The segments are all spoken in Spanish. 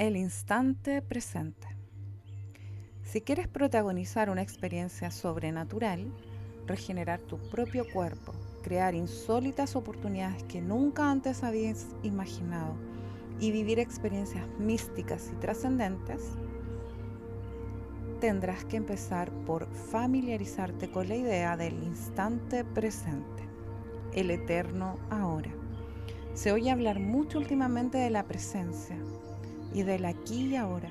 El instante presente. Si quieres protagonizar una experiencia sobrenatural, regenerar tu propio cuerpo, crear insólitas oportunidades que nunca antes habías imaginado y vivir experiencias místicas y trascendentes, tendrás que empezar por familiarizarte con la idea del instante presente, el eterno ahora. Se oye hablar mucho últimamente de la presencia y del aquí y ahora.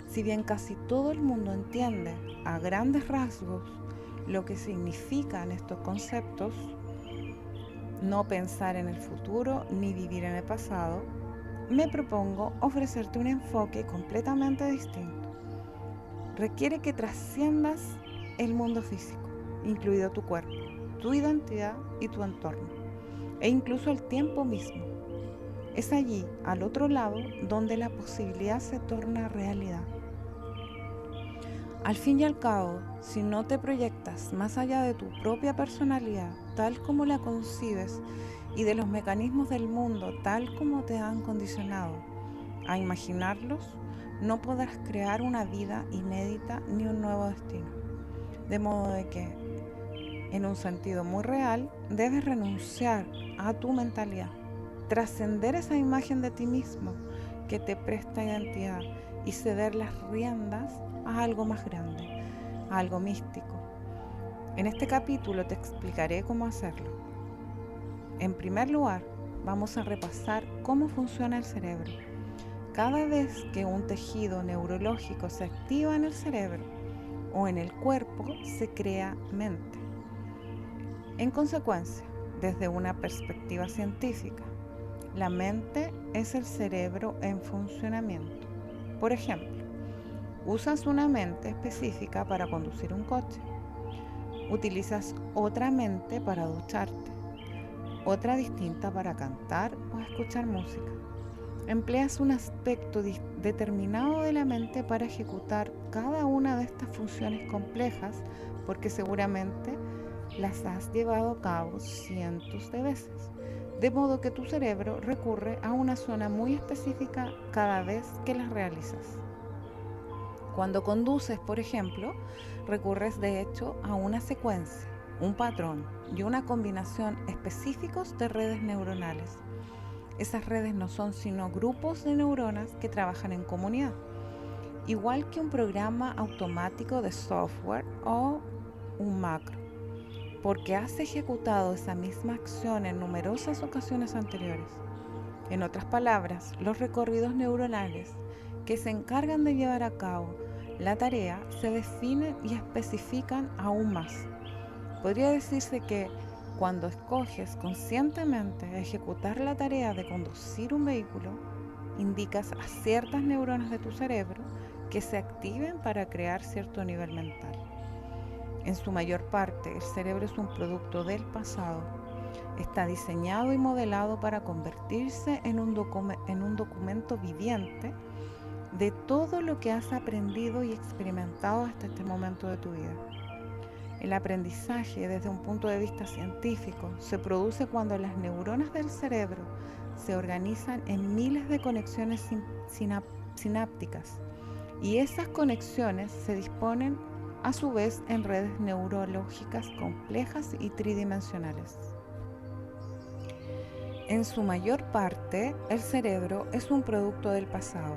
Si bien casi todo el mundo entiende a grandes rasgos lo que significan estos conceptos, no pensar en el futuro ni vivir en el pasado, me propongo ofrecerte un enfoque completamente distinto. Requiere que trasciendas el mundo físico, incluido tu cuerpo, tu identidad y tu entorno, e incluso el tiempo mismo. Es allí, al otro lado, donde la posibilidad se torna realidad. Al fin y al cabo, si no te proyectas más allá de tu propia personalidad, tal como la concibes, y de los mecanismos del mundo, tal como te han condicionado a imaginarlos, no podrás crear una vida inédita ni un nuevo destino. De modo de que, en un sentido muy real, debes renunciar a tu mentalidad, trascender esa imagen de ti mismo que te presta identidad y ceder las riendas a algo más grande, a algo místico. En este capítulo te explicaré cómo hacerlo. En primer lugar, vamos a repasar cómo funciona el cerebro. Cada vez que un tejido neurológico se activa en el cerebro o en el cuerpo, se crea mente. En consecuencia, desde una perspectiva científica, la mente es el cerebro en funcionamiento. Por ejemplo, usas una mente específica para conducir un coche. Utilizas otra mente para ducharte, otra distinta para cantar o escuchar música. Empleas un aspecto determinado de la mente para ejecutar cada una de estas funciones complejas porque seguramente las has llevado a cabo cientos de veces. De modo que tu cerebro recurre a una zona muy específica cada vez que las realizas. Cuando conduces, por ejemplo, recurres de hecho a una secuencia, un patrón y una combinación específicos de redes neuronales. Esas redes no son sino grupos de neuronas que trabajan en comunidad, igual que un programa automático de software o un macro, porque has ejecutado esa misma acción en numerosas ocasiones anteriores. En otras palabras, los recorridos neuronales que se encargan de llevar a cabo la tarea se definen y especifican aún más. Podría decirse que cuando escoges conscientemente ejecutar la tarea de conducir un vehículo, indicas a ciertas neuronas de tu cerebro que se activen para crear cierto nivel mental. En su mayor parte, el cerebro es un producto del pasado. Está diseñado y modelado para convertirse en un documento viviente de todo lo que has aprendido y experimentado hasta este momento de tu vida. El aprendizaje desde un punto de vista científico se produce cuando las neuronas del cerebro se organizan en miles de conexiones sinápticas y esas conexiones se disponen a su vez en redes neurológicas complejas y tridimensionales. En su mayor parte, el cerebro es un producto del pasado.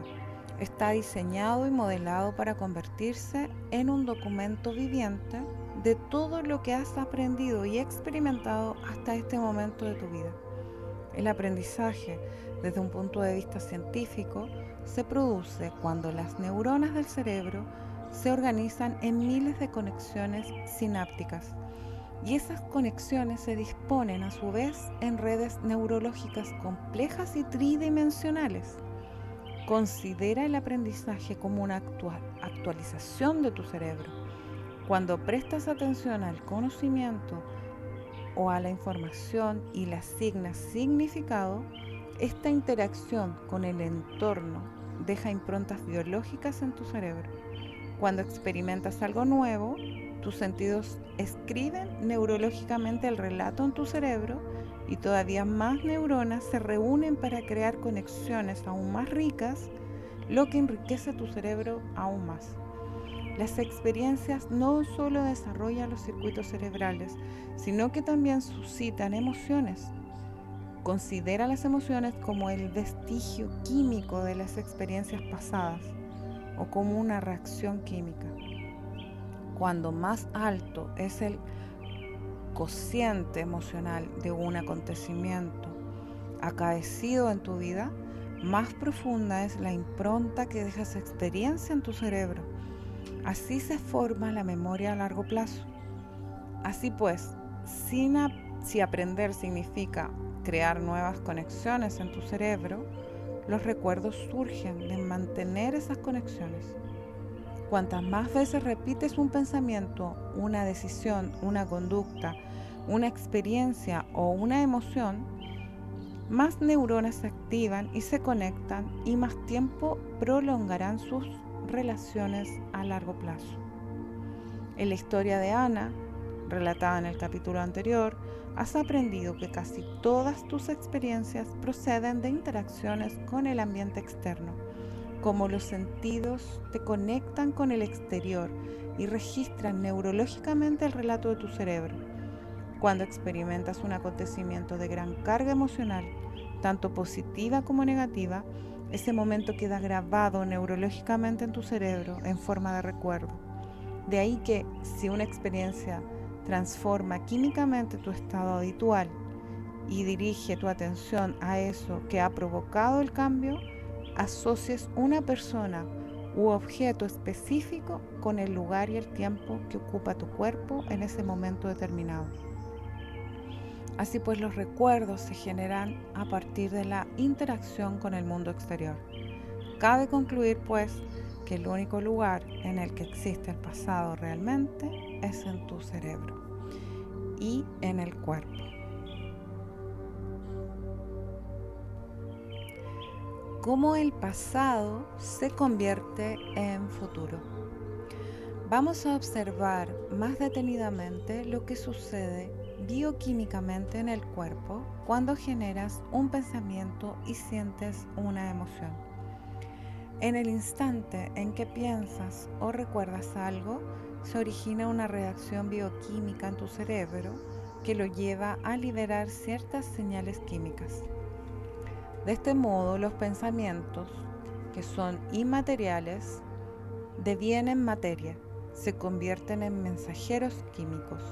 Está diseñado y modelado para convertirse en un documento viviente de todo lo que has aprendido y experimentado hasta este momento de tu vida. El aprendizaje, desde un punto de vista científico, se produce cuando las neuronas del cerebro se organizan en miles de conexiones sinápticas y esas conexiones se disponen a su vez en redes neurológicas complejas y tridimensionales. Considera el aprendizaje como una actualización de tu cerebro. Cuando prestas atención al conocimiento o a la información y le asignas significado, esta interacción con el entorno deja improntas biológicas en tu cerebro. Cuando experimentas algo nuevo, tus sentidos escriben neurológicamente el relato en tu cerebro y todavía más neuronas se reúnen para crear conexiones aún más ricas lo que enriquece tu cerebro aún más. Las experiencias no solo desarrollan los circuitos cerebrales, sino que también suscitan emociones. Considera las emociones como el vestigio químico de las experiencias pasadas o como una reacción química. Cuando más alto es el cociente emocional de un acontecimiento acaecido en tu vida, más profunda es la impronta que deja esa experiencia en tu cerebro. Así se forma la memoria a largo plazo. Así pues, si aprender significa crear nuevas conexiones en tu cerebro, los recuerdos surgen de mantener esas conexiones. Cuantas más veces repites un pensamiento, una decisión, una conducta, una experiencia o una emoción, más neuronas se activan y se conectan y más tiempo prolongarán sus relaciones a largo plazo. En la historia de Ana, relatada en el capítulo anterior, has aprendido que casi todas tus experiencias proceden de interacciones con el ambiente externo. Como los sentidos te conectan con el exterior y registran neurológicamente el relato de tu cerebro. Cuando experimentas un acontecimiento de gran carga emocional, tanto positiva como negativa, ese momento queda grabado neurológicamente en tu cerebro en forma de recuerdo. De ahí que si una experiencia transforma químicamente tu estado habitual y dirige tu atención a eso que ha provocado el cambio, asocies una persona u objeto específico con el lugar y el tiempo que ocupa tu cuerpo en ese momento determinado. Así pues, los recuerdos se generan a partir de la interacción con el mundo exterior. Cabe concluir, pues, que el único lugar en el que existe el pasado realmente es en tu cerebro y en el cuerpo. ¿Cómo el pasado se convierte en futuro? Vamos a observar más detenidamente lo que sucede bioquímicamente en el cuerpo cuando generas un pensamiento y sientes una emoción. En el instante en que piensas o recuerdas algo, se origina una reacción bioquímica en tu cerebro que lo lleva a liberar ciertas señales químicas. De este modo, los pensamientos, que son inmateriales, devienen materia, se convierten en mensajeros químicos.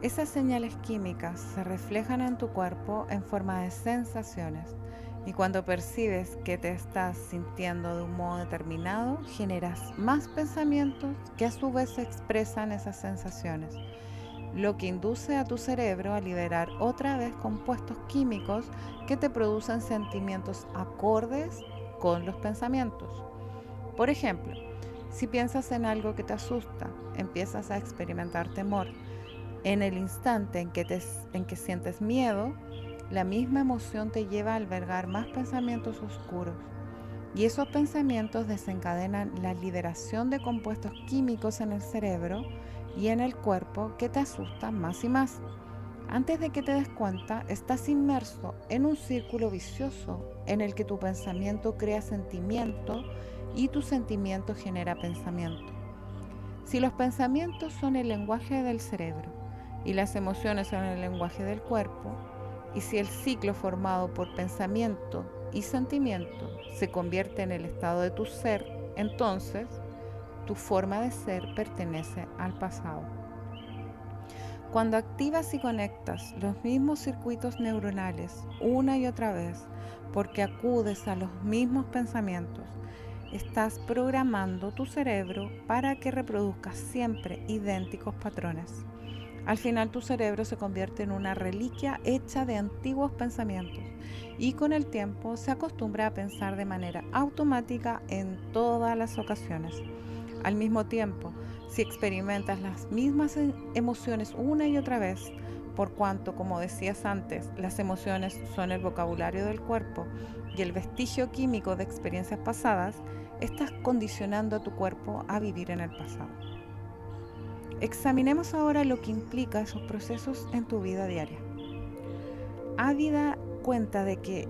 Esas señales químicas se reflejan en tu cuerpo en forma de sensaciones, y cuando percibes que te estás sintiendo de un modo determinado, generas más pensamientos que a su vez expresan esas sensaciones, lo que induce a tu cerebro a liberar otra vez compuestos químicos que te producen sentimientos acordes con los pensamientos. Por ejemplo, si piensas en algo que te asusta, empiezas a experimentar temor. En el instante en que sientes miedo, la misma emoción te lleva a albergar más pensamientos oscuros. Y esos pensamientos desencadenan la liberación de compuestos químicos en el cerebro y en el cuerpo que te asustan más y más. Antes de que te des cuenta, estás inmerso en un círculo vicioso en el que tu pensamiento crea sentimiento y tu sentimiento genera pensamiento. Si los pensamientos son el lenguaje del cerebro y las emociones son el lenguaje del cuerpo, y si el ciclo formado por pensamiento y sentimiento se convierte en el estado de tu ser, entonces tu forma de ser pertenece al pasado. Cuando activas y conectas los mismos circuitos neuronales una y otra vez porque acudes a los mismos pensamientos, estás programando tu cerebro para que reproduzca siempre idénticos patrones. Al final tu cerebro se convierte en una reliquia hecha de antiguos pensamientos y con el tiempo se acostumbra a pensar de manera automática en todas las ocasiones. Al mismo tiempo, si experimentas las mismas emociones una y otra vez, por cuanto, como decías antes, las emociones son el vocabulario del cuerpo y el vestigio químico de experiencias pasadas, estás condicionando a tu cuerpo a vivir en el pasado. Examinemos ahora lo que implica esos procesos en tu vida diaria. Habida cuenta de que,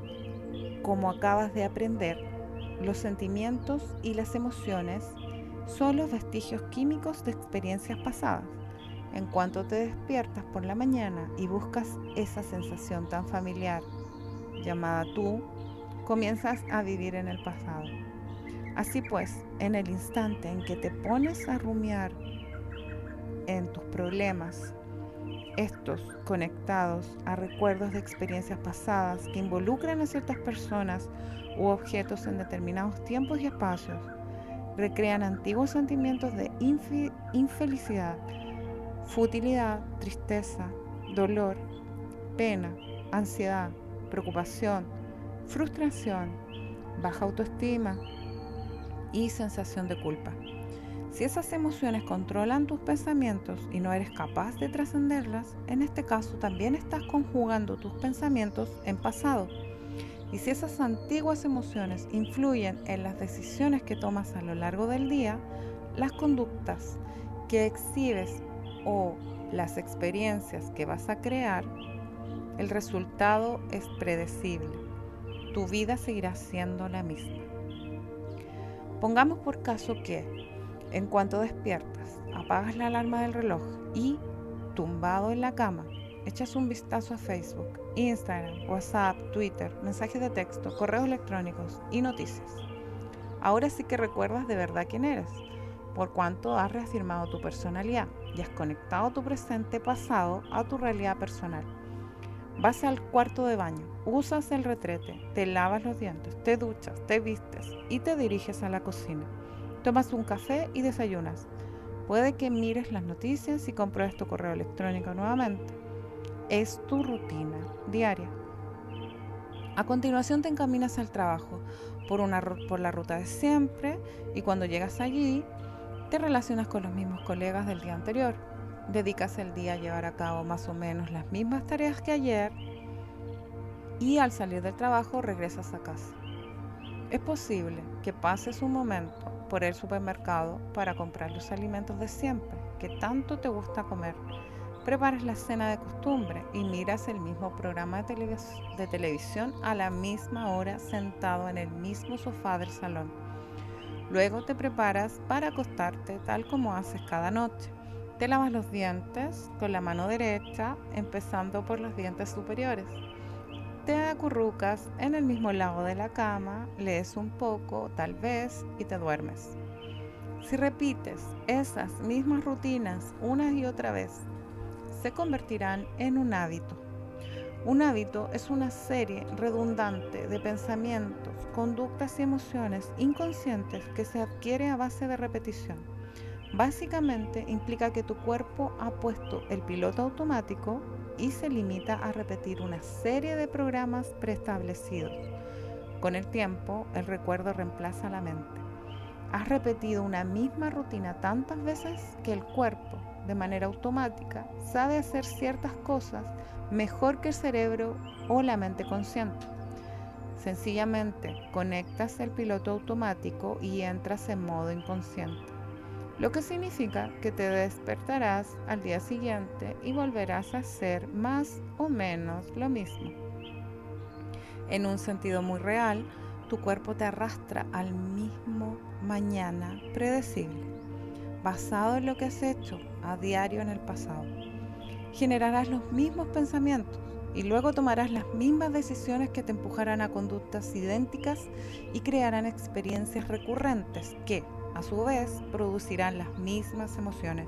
como acabas de aprender, los sentimientos y las emociones son los vestigios químicos de experiencias pasadas. En cuanto te despiertas por la mañana y buscas esa sensación tan familiar llamada tú, comienzas a vivir en el pasado. Así pues, en el instante en que te pones a rumiar en tus problemas, estos conectados a recuerdos de experiencias pasadas que involucran a ciertas personas u objetos en determinados tiempos y espacios, recrean antiguos sentimientos de infelicidad, futilidad, tristeza, dolor, pena, ansiedad, preocupación, frustración, baja autoestima y sensación de culpa. Si esas emociones controlan tus pensamientos y no eres capaz de trascenderlas, en este caso también estás conjugando tus pensamientos en pasado. Y si esas antiguas emociones influyen en las decisiones que tomas a lo largo del día, las conductas que exhibes o las experiencias que vas a crear, el resultado es predecible. Tu vida seguirá siendo la misma. Pongamos por caso que, en cuanto despiertas, apagas la alarma del reloj y, tumbado en la cama, echas un vistazo a Facebook, Instagram, WhatsApp, Twitter, mensajes de texto, correos electrónicos y noticias. Ahora sí que recuerdas de verdad quién eres, por cuanto has reafirmado tu personalidad y has conectado tu presente pasado a tu realidad personal. Vas al cuarto de baño, usas el retrete, te lavas los dientes, te duchas, te vistes y te diriges a la cocina. Tomas un café y desayunas. Puede que mires las noticias y compruebes tu correo electrónico nuevamente. Es tu rutina diaria. A continuación te encaminas al trabajo por la ruta de siempre y cuando llegas allí te relacionas con los mismos colegas del día anterior. Dedicas el día a llevar a cabo más o menos las mismas tareas que ayer y al salir del trabajo regresas a casa. Es posible que pases un momento por el supermercado para comprar los alimentos de siempre que tanto te gusta comer. Preparas la cena de costumbre y miras el mismo programa de televisión a la misma hora sentado en el mismo sofá del salón. Luego te preparas para acostarte tal como haces cada noche. Te lavas los dientes con la mano derecha, empezando por los dientes superiores. Te acurrucas en el mismo lado de la cama, lees un poco, tal vez, y te duermes. Si repites esas mismas rutinas una y otra vez, se convertirán en un hábito. Un hábito es una serie redundante de pensamientos, conductas y emociones inconscientes que se adquiere a base de repetición. Básicamente implica que tu cuerpo ha puesto el piloto automático y se limita a repetir una serie de programas preestablecidos. Con el tiempo, el recuerdo reemplaza la mente. Has repetido una misma rutina tantas veces que el cuerpo, de manera automática, sabe hacer ciertas cosas mejor que el cerebro o la mente consciente. Sencillamente conectas el piloto automático y entras en modo inconsciente, lo que significa que te despertarás al día siguiente y volverás a hacer más o menos lo mismo. En un sentido muy real, tu cuerpo te arrastra al mismo mañana predecible, basado en lo que has hecho a diario en el pasado. Generarás los mismos pensamientos y luego tomarás las mismas decisiones que te empujarán a conductas idénticas y crearán experiencias recurrentes que, a su vez, producirán las mismas emociones.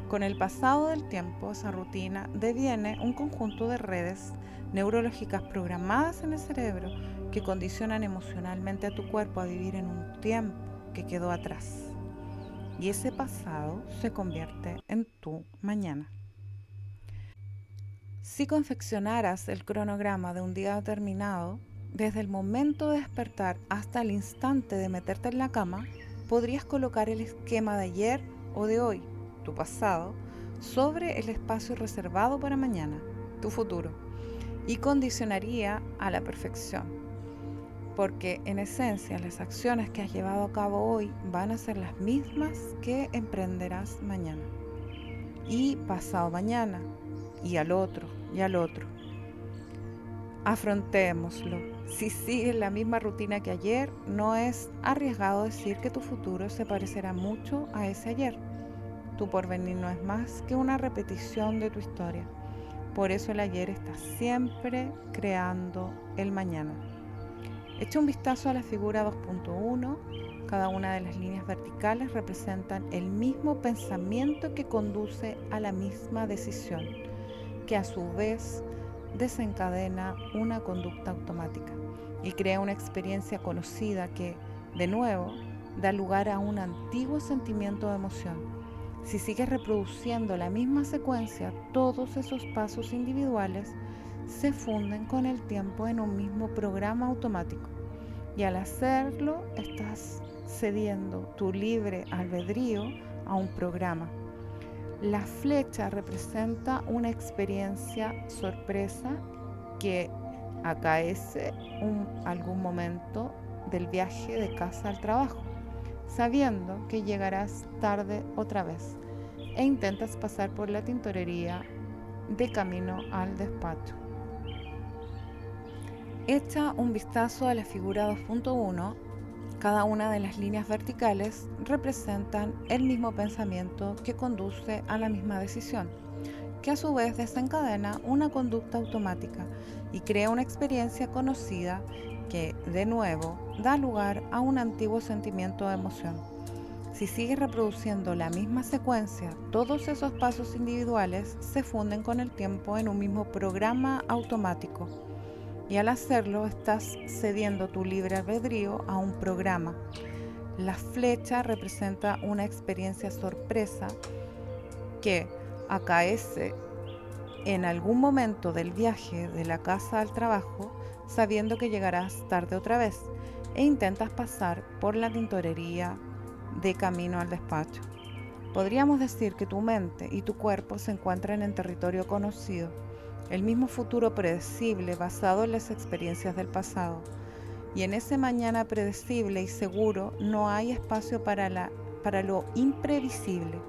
Con el pasado del tiempo, esa rutina deviene un conjunto de redes neurológicas programadas en el cerebro que condicionan emocionalmente a tu cuerpo a vivir en un tiempo que quedó atrás. Y ese pasado se convierte en tu mañana. Si confeccionaras el cronograma de un día determinado, desde el momento de despertar hasta el instante de meterte en la cama, podrías colocar el esquema de ayer o de hoy, tu pasado, sobre el espacio reservado para mañana, tu futuro, y condicionaría a la perfección, porque en esencia las acciones que has llevado a cabo hoy van a ser las mismas que emprenderás mañana, y pasado mañana, y al otro, y al otro. Afrontémoslo. Si sigues la misma rutina que ayer, no es arriesgado decir que tu futuro se parecerá mucho a ese ayer. Tu porvenir no es más que una repetición de tu historia. Por eso el ayer está siempre creando el mañana. Echa un vistazo a la figura 2.1. Cada una de las líneas verticales representan el mismo pensamiento que conduce a la misma decisión, que a su vez desencadena una conducta automática y crea una experiencia conocida que, de nuevo, da lugar a un antiguo sentimiento de emoción. Si sigues reproduciendo la misma secuencia, todos esos pasos individuales se funden con el tiempo en un mismo programa automático. Y al hacerlo, estás cediendo tu libre albedrío a un programa. La flecha representa una experiencia sorpresa que acaece algún momento del viaje de casa al trabajo, sabiendo que llegarás tarde otra vez e intentas pasar por la tintorería de camino al despacho. Echa un vistazo a la figura 2.1. Cada una de las líneas verticales representan el mismo pensamiento que conduce a la misma decisión, que a su vez desencadena una conducta automática y crea una experiencia conocida que, de nuevo, da lugar a un antiguo sentimiento de emoción. Si sigues reproduciendo la misma secuencia, todos esos pasos individuales se funden con el tiempo en un mismo programa automático. Y al hacerlo, estás cediendo tu libre albedrío a un programa. La flecha representa una experiencia sorpresa que acaece en algún momento del viaje de la casa al trabajo, sabiendo que llegarás tarde otra vez e intentas pasar por la tintorería de camino al despacho. Podríamos decir que tu mente y tu cuerpo se encuentran en territorio conocido, el mismo futuro predecible basado en las experiencias del pasado. Y en ese mañana predecible y seguro no hay espacio para lo imprevisible.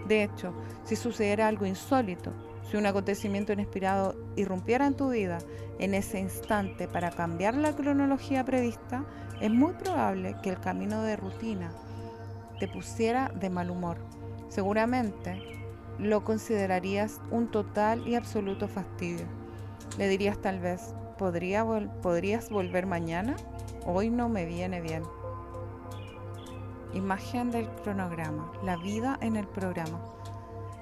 De hecho, si sucediera algo insólito, si un acontecimiento inesperado irrumpiera en tu vida en ese instante para cambiar la cronología prevista, es muy probable que el camino de rutina te pusiera de mal humor. Seguramente lo considerarías un total y absoluto fastidio. Le dirías tal vez, ¿podrías volver mañana? Hoy no me viene bien. Imagen del cronograma, la vida en el programa.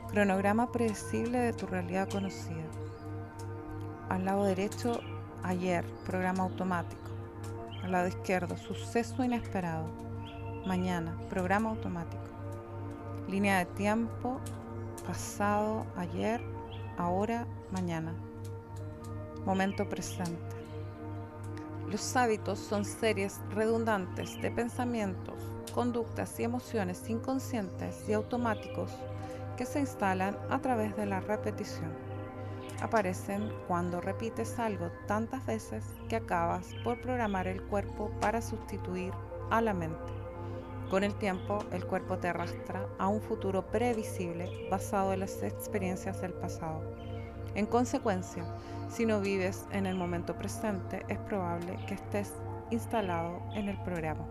Cronograma predecible de tu realidad conocida. Al lado derecho, ayer, programa automático. Al lado izquierdo, suceso inesperado. Mañana, programa automático. Línea de tiempo, pasado, ayer, ahora, mañana. Momento presente. Los hábitos son series redundantes de pensamientos, conductas y emociones inconscientes y automáticos que se instalan a través de la repetición. Aparecen cuando repites algo tantas veces que acabas por programar el cuerpo para sustituir a la mente. Con el tiempo, el cuerpo te arrastra a un futuro previsible basado en las experiencias del pasado. En consecuencia, si no vives en el momento presente, es probable que estés instalado en el programa.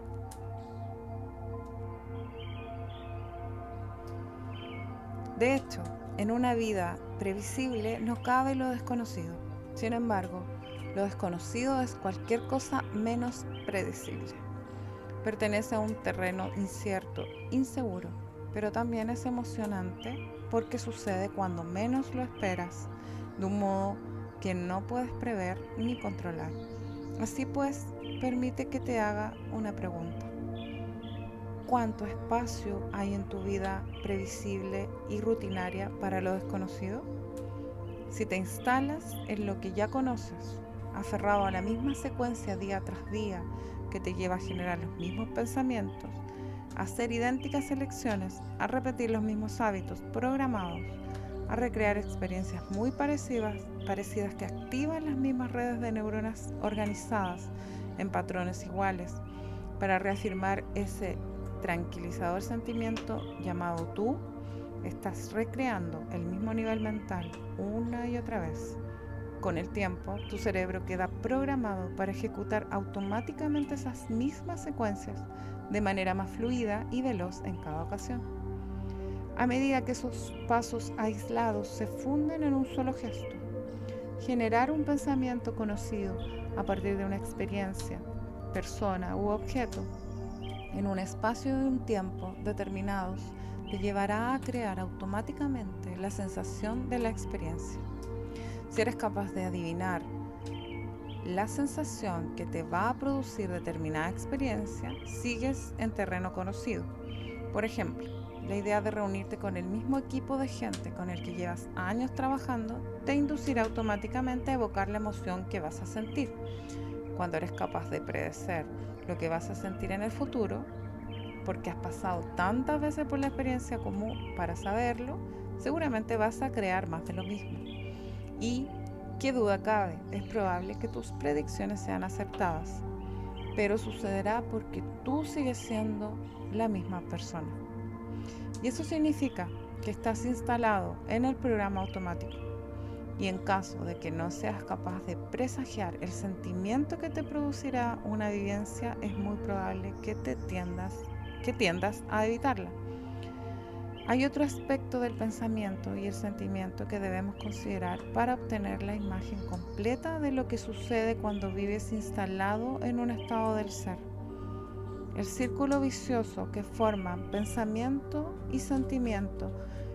De hecho, en una vida previsible no cabe lo desconocido. Sin embargo, lo desconocido es cualquier cosa menos predecible. Pertenece a un terreno incierto, inseguro, pero también es emocionante porque sucede cuando menos lo esperas, de un modo que no puedes prever ni controlar. Así pues, permite que te haga una pregunta. ¿Cuánto espacio hay en tu vida previsible y rutinaria para lo desconocido? Si te instalas en lo que ya conoces, aferrado a la misma secuencia día tras día que te lleva a generar los mismos pensamientos, a hacer idénticas elecciones, a repetir los mismos hábitos programados, a recrear experiencias muy parecidas que activan las mismas redes de neuronas organizadas en patrones iguales para reafirmar ese tranquilizador sentimiento llamado tú, estás recreando el mismo nivel mental una y otra vez. Con el tiempo, tu cerebro queda programado para ejecutar automáticamente esas mismas secuencias de manera más fluida y veloz en cada ocasión. A medida que esos pasos aislados se funden en un solo gesto, generar un pensamiento conocido a partir de una experiencia, persona u objeto en un espacio y un tiempo determinados te llevará a crear automáticamente la sensación de la experiencia. Si eres capaz de adivinar la sensación que te va a producir determinada experiencia, sigues en terreno conocido. Por ejemplo, la idea de reunirte con el mismo equipo de gente con el que llevas años trabajando te inducirá automáticamente a evocar la emoción que vas a sentir. Cuando eres capaz de predecir lo que vas a sentir en el futuro, porque has pasado tantas veces por la experiencia común para saberlo, seguramente vas a crear más de lo mismo. Y, qué duda cabe, es probable que tus predicciones sean acertadas, pero sucederá porque tú sigues siendo la misma persona. Y eso significa que estás instalado en el programa automático. Y en caso de que no seas capaz de presagiar el sentimiento que te producirá una vivencia, es muy probable que tiendas a evitarla. Hay otro aspecto del pensamiento y el sentimiento que debemos considerar para obtener la imagen completa de lo que sucede cuando vives instalado en un estado del ser. El círculo vicioso que forman pensamiento y sentimiento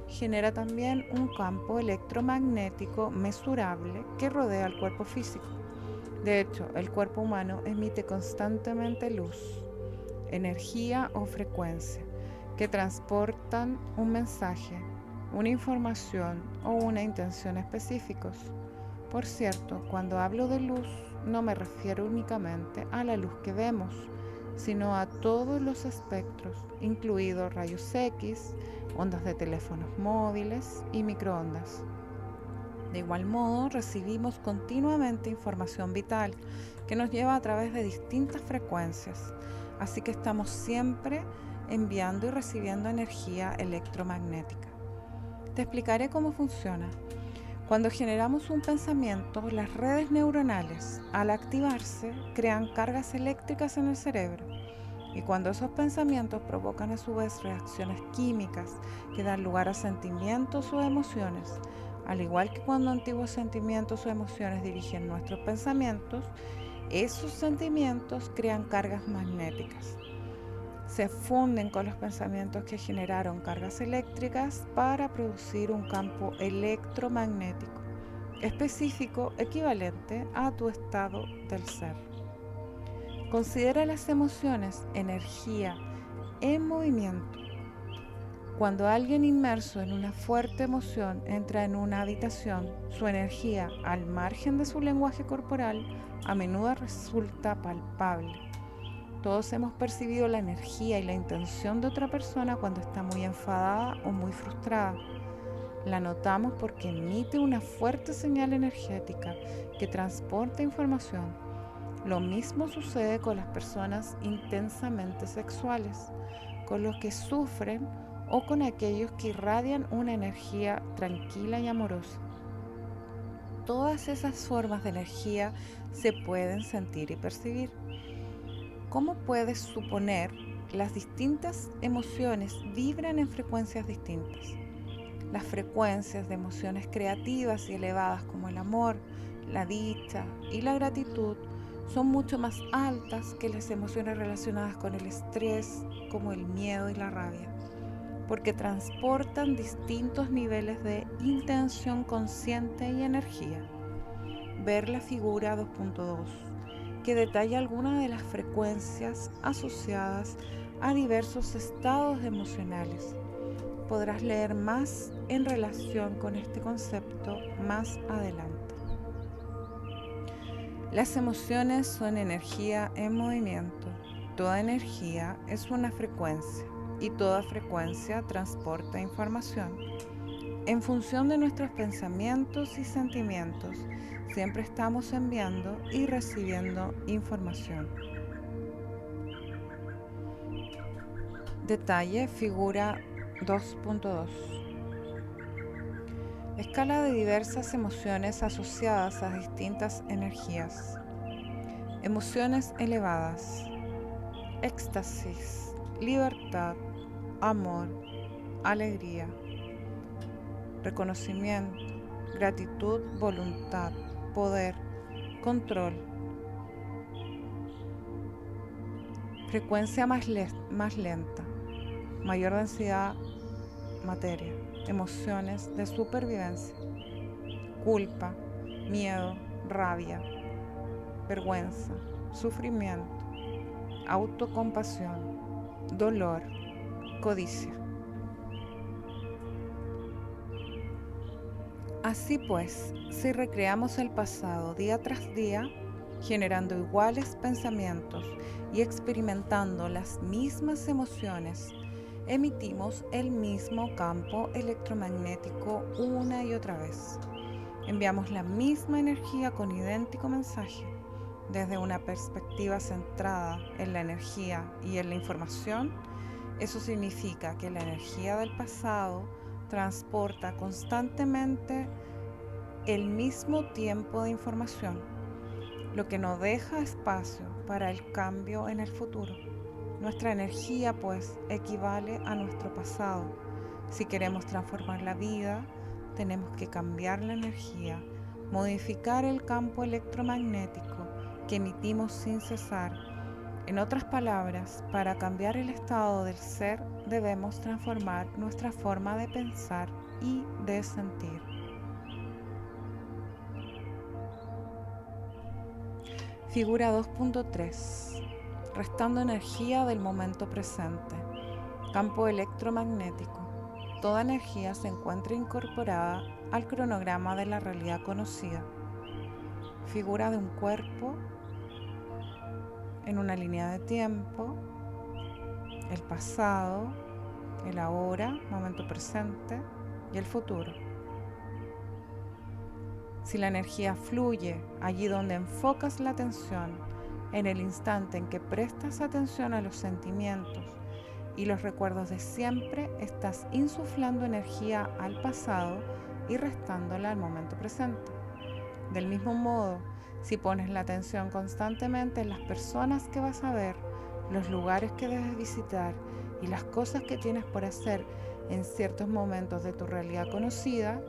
genera también un campo electromagnético mesurable que rodea al cuerpo físico. De hecho, el cuerpo humano emite constantemente luz, energía o frecuencia que transportan un mensaje, una información o una intención específicos. Por cierto, cuando hablo de luz, no me refiero únicamente a la luz que vemos, sino a todos los espectros, incluidos rayos X, ondas de teléfonos móviles y microondas. De igual modo, recibimos continuamente información vital que nos lleva a través de distintas frecuencias, así que estamos siempre enviando y recibiendo energía electromagnética. Te explicaré cómo funciona. Cuando generamos un pensamiento, las redes neuronales, al activarse, crean cargas eléctricas en el cerebro. Y cuando esos pensamientos provocan a su vez reacciones químicas que dan lugar a sentimientos o emociones, al igual que cuando antiguos sentimientos o emociones dirigen nuestros pensamientos, esos sentimientos crean cargas magnéticas. Se funden con los pensamientos que generaron cargas eléctricas para producir un campo electromagnético específico equivalente a tu estado del ser. Considera las emociones energía en movimiento. Cuando alguien inmerso en una fuerte emoción entra en una habitación, su energía, al margen de su lenguaje corporal, a menudo resulta palpable. Todos hemos percibido la energía y la intención de otra persona cuando está muy enfadada o muy frustrada. La notamos porque emite una fuerte señal energética que transporta información. Lo mismo sucede con las personas intensamente sexuales, con los que sufren o con aquellos que irradian una energía tranquila y amorosa. Todas esas formas de energía se pueden sentir y percibir. ¿Cómo puedes suponer? Las distintas emociones vibran en frecuencias distintas. Las frecuencias de emociones creativas y elevadas como el amor, la dicha y la gratitud son mucho más altas que las emociones relacionadas con el estrés, como el miedo y la rabia, porque transportan distintos niveles de intención consciente y energía. Ver la figura 2.2, que detalla algunas de las frecuencias asociadas a diversos estados emocionales. Podrás leer más en relación con este concepto más adelante. Las emociones son energía en movimiento. Toda energía es una frecuencia y toda frecuencia transporta información. En función de nuestros pensamientos y sentimientos, siempre estamos enviando y recibiendo información. Detalle, figura 2.2. Escala de diversas emociones asociadas a distintas energías. Emociones elevadas. Éxtasis, libertad, amor, alegría, reconocimiento, gratitud, voluntad, poder, control. Frecuencia más lenta, mayor densidad, materia, emociones de supervivencia, culpa, miedo, rabia, vergüenza, sufrimiento, autocompasión, dolor, codicia. Así pues, si recreamos el pasado día tras día, generando iguales pensamientos y experimentando las mismas emociones, emitimos el mismo campo electromagnético una y otra vez. Enviamos la misma energía con idéntico mensaje. Desde una perspectiva centrada en la energía y en la información, eso significa que la energía del pasado transporta constantemente el mismo tiempo de información, lo que no deja espacio para el cambio en el futuro. Nuestra energía, pues, equivale a nuestro pasado. Si queremos transformar la vida, tenemos que cambiar la energía, modificar el campo electromagnético que emitimos sin cesar. En otras palabras, para cambiar el estado del ser, debemos transformar nuestra forma de pensar y de sentir. Figura 2.3. Restando energía del momento presente. Campo electromagnético. Toda energía se encuentra incorporada al cronograma de la realidad conocida. Figura de un cuerpo en una línea de tiempo, el pasado, el ahora, momento presente y el futuro. Si la energía fluye allí donde enfocas la atención, en el instante en que prestas atención a los sentimientos y los recuerdos de siempre, estás insuflando energía al pasado y restándola al momento presente. Del mismo modo, si pones la atención constantemente en las personas que vas a ver, los lugares que debes visitar y las cosas que tienes por hacer en ciertos momentos de tu realidad conocida,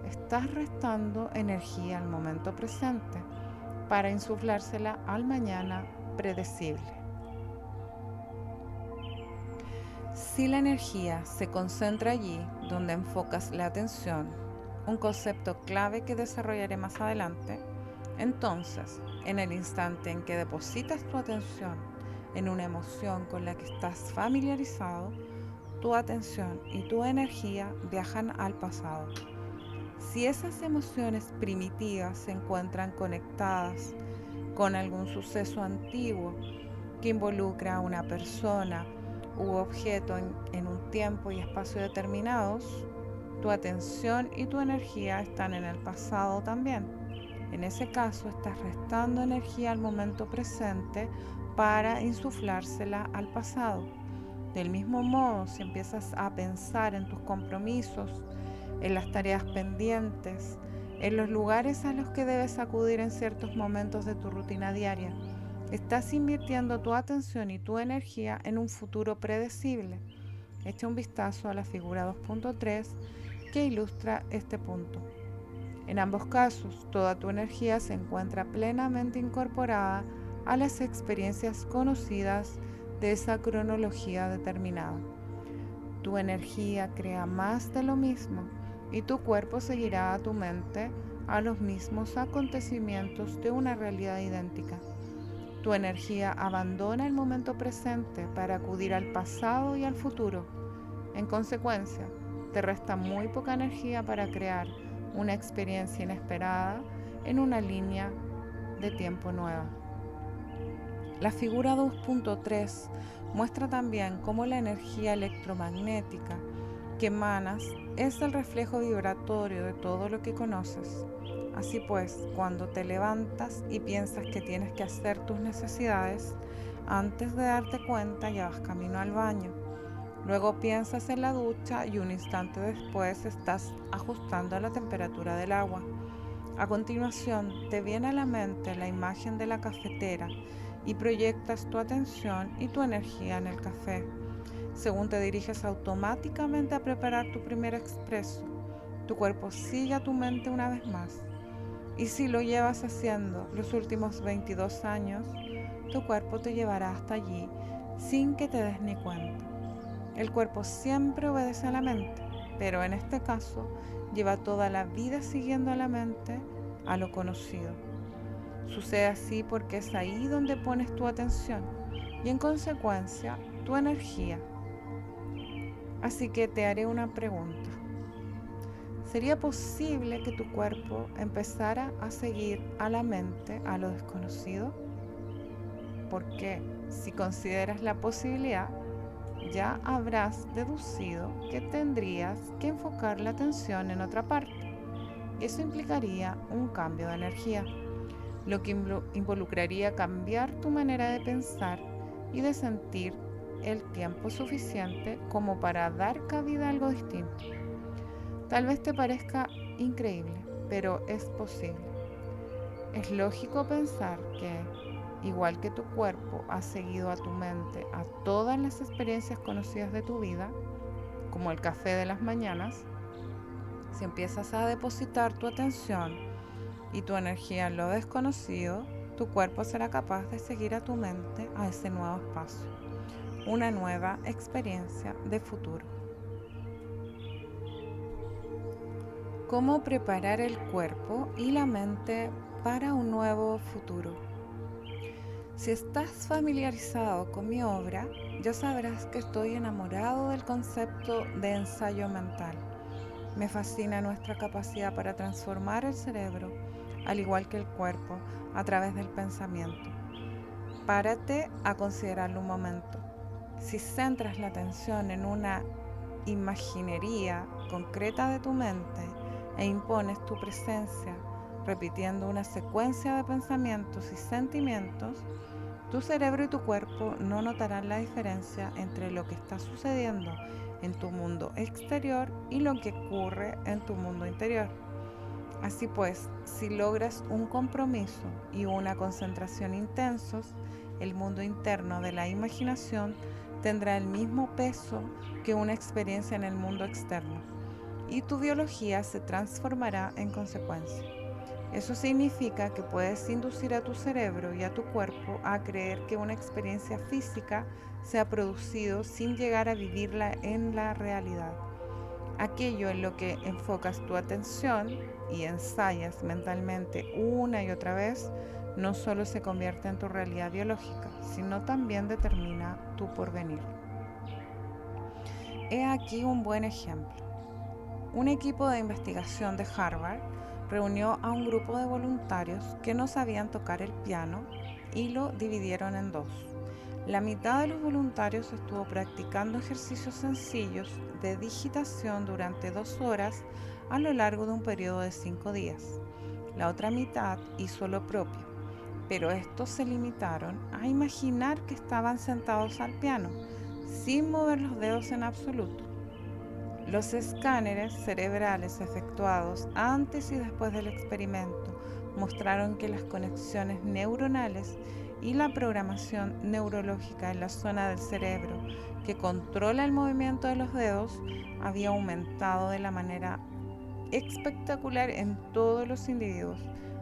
estás restando energía al momento presente para insuflársela al mañana predecible. Si la energía se concentra allí donde enfocas la atención, un concepto clave que desarrollaré más adelante, entonces, en el instante en que depositas tu atención en una emoción con la que estás familiarizado, tu atención y tu energía viajan al pasado. Si esas emociones primitivas se encuentran conectadas con algún suceso antiguo que involucra a una persona u objeto en un tiempo y espacio determinados, tu atención y tu energía están en el pasado también. En ese caso, estás restando energía al momento presente para insuflársela al pasado. Del mismo modo, si empiezas a pensar en tus compromisos, en las tareas pendientes, en los lugares a los que debes acudir en ciertos momentos de tu rutina diaria, estás invirtiendo tu atención y tu energía en un futuro predecible. Echa un vistazo a la figura 2.3 que ilustra este punto. En ambos casos, toda tu energía se encuentra plenamente incorporada a las experiencias conocidas de esa cronología determinada. Tu energía crea más de lo mismo y tu cuerpo seguirá a tu mente a los mismos acontecimientos de una realidad idéntica. Tu energía abandona el momento presente para acudir al pasado y al futuro. En consecuencia, te resta muy poca energía para crear una experiencia inesperada en una línea de tiempo nueva. La figura 2.3 muestra también cómo la energía electromagnética que emanas es el reflejo vibratorio de todo lo que conoces. Así pues, cuando te levantas y piensas que tienes que hacer tus necesidades, antes de darte cuenta ya vas camino al baño. Luego piensas en la ducha y un instante después estás ajustando la temperatura del agua. A continuación, te viene a la mente la imagen de la cafetera y proyectas tu atención y tu energía en el café. Según te diriges automáticamente a preparar tu primer expreso, tu cuerpo sigue a tu mente una vez más. Y si lo llevas haciendo los últimos 22 años, tu cuerpo te llevará hasta allí sin que te des ni cuenta. El cuerpo siempre obedece a la mente, pero en este caso lleva toda la vida siguiendo a la mente a lo conocido. Sucede así porque es ahí donde pones tu atención y en consecuencia tu energía. Así que te haré una pregunta. ¿Sería posible que tu cuerpo empezara a seguir a la mente a lo desconocido? Porque si consideras la posibilidad, ya habrás deducido que tendrías que enfocar la atención en otra parte. Eso implicaría un cambio de energía, lo que involucraría cambiar tu manera de pensar y de sentir el tiempo suficiente como para dar cabida a algo distinto. Tal vez te parezca increíble, pero es posible. Es lógico pensar que, igual que tu cuerpo ha seguido a tu mente a todas las experiencias conocidas de tu vida, como el café de las mañanas, si empiezas a depositar tu atención y tu energía en lo desconocido, tu cuerpo será capaz de seguir a tu mente a ese nuevo espacio, una nueva experiencia de futuro. ¿Cómo preparar el cuerpo y la mente para un nuevo futuro? Si estás familiarizado con mi obra, ya sabrás que estoy enamorado del concepto de ensayo mental. Me fascina nuestra capacidad para transformar el cerebro, al igual que el cuerpo, a través del pensamiento. Párate a considerarlo un momento. Si centras la atención en una imaginería concreta de tu mente e impones tu presencia repitiendo una secuencia de pensamientos y sentimientos, tu cerebro y tu cuerpo no notarán la diferencia entre lo que está sucediendo en tu mundo exterior y lo que ocurre en tu mundo interior. Así pues, si logras un compromiso y una concentración intensos, el mundo interno de la imaginación tendrá el mismo peso que una experiencia en el mundo externo, y tu biología se transformará en consecuencia. Eso significa que puedes inducir a tu cerebro y a tu cuerpo a creer que una experiencia física se ha producido sin llegar a vivirla en la realidad. Aquello en lo que enfocas tu atención y ensayas mentalmente una y otra vez, no solo se convierte en tu realidad biológica, sino también determina tu porvenir. He aquí un buen ejemplo. Un equipo de investigación de Harvard reunió a un grupo de voluntarios que no sabían tocar el piano y lo dividieron en dos. La mitad de los voluntarios estuvo practicando ejercicios sencillos de digitación durante 2 horas a lo largo de un periodo de 5 días. La otra mitad hizo lo propio, pero estos se limitaron a imaginar que estaban sentados al piano, sin mover los dedos en absoluto. Los escáneres cerebrales efectuados antes y después del experimento mostraron que las conexiones neuronales y la programación neurológica en la zona del cerebro que controla el movimiento de los dedos había aumentado de la manera espectacular en todos los individuos,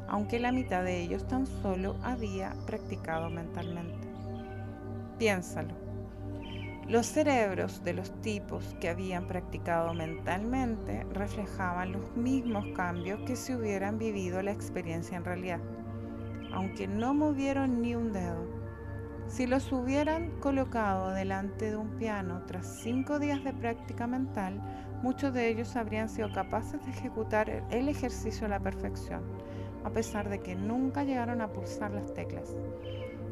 aunque la mitad de ellos tan solo había practicado mentalmente. Piénsalo. Los cerebros de los tipos que habían practicado mentalmente reflejaban los mismos cambios que si hubieran vivido la experiencia en realidad, aunque no movieron ni un dedo. Si los hubieran colocado delante de un piano tras 5 días de práctica mental, muchos de ellos habrían sido capaces de ejecutar el ejercicio a la perfección, a pesar de que nunca llegaron a pulsar las teclas.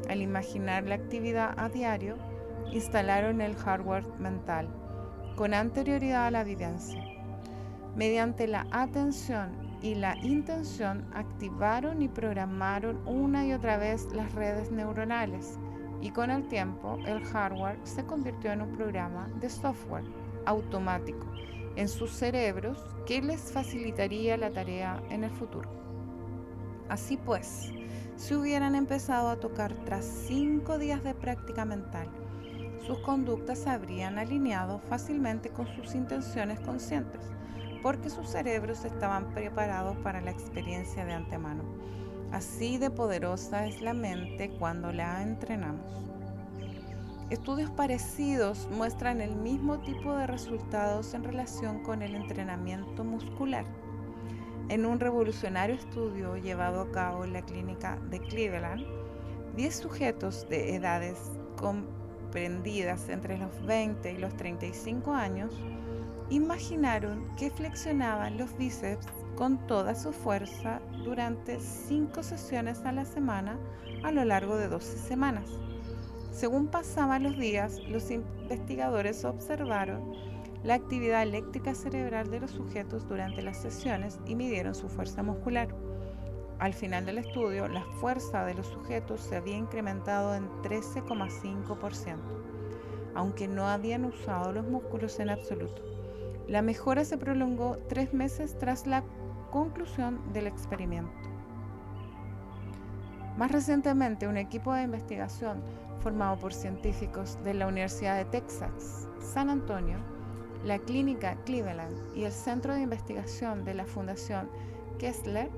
Al imaginar la actividad a diario, instalaron el hardware mental con anterioridad a la vivencia. Mediante la atención y la intención activaron y programaron una y otra vez las redes neuronales y con el tiempo el hardware se convirtió en un programa de software automático en sus cerebros que les facilitaría la tarea en el futuro. Así pues, si hubieran empezado a tocar tras 5 días de práctica mental, sus conductas se habrían alineado fácilmente con sus intenciones conscientes, porque sus cerebros estaban preparados para la experiencia de antemano. Así de poderosa es la mente cuando la entrenamos. Estudios parecidos muestran el mismo tipo de resultados en relación con el entrenamiento muscular. En un revolucionario estudio llevado a cabo en la clínica de Cleveland, 10 sujetos de edades comprendidas entre los 20 y los 35 años imaginaron que flexionaban los bíceps con toda su fuerza durante 5 sesiones a la semana a lo largo de 12 semanas. Según pasaban los días, los investigadores observaron la actividad eléctrica cerebral de los sujetos durante las sesiones y midieron su fuerza muscular. Al final del estudio, la fuerza de los sujetos se había incrementado en 13,5%, aunque no habían usado los músculos en absoluto. La mejora se prolongó 3 meses tras la conclusión del experimento. Más recientemente, un equipo de investigación formado por científicos de la Universidad de Texas, San Antonio, la Clínica Cleveland y el Centro de Investigación de la Fundación Kessler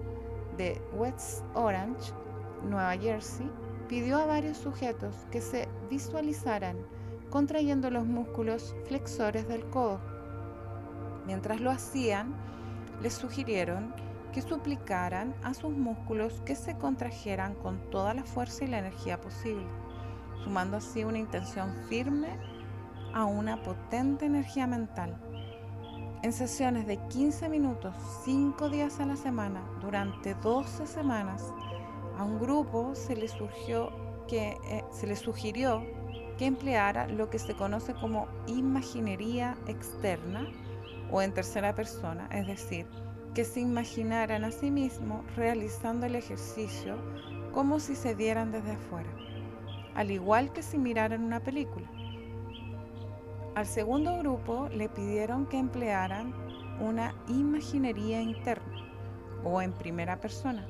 de West Orange, Nueva Jersey, pidió a varios sujetos que se visualizaran contrayendo los músculos flexores del codo. Mientras lo hacían, les sugirieron que suplicaran a sus músculos que se contrajeran con toda la fuerza y la energía posible, sumando así una intención firme a una potente energía mental. En sesiones de 15 minutos, 5 días a la semana, durante 12 semanas, a un grupo se le sugirió que empleara lo que se conoce como imaginería externa o en tercera persona, es decir, que se imaginaran a sí mismos realizando el ejercicio como si se vieran desde afuera, al igual que si miraran una película. Al segundo grupo le pidieron que emplearan una imaginería interna o en primera persona,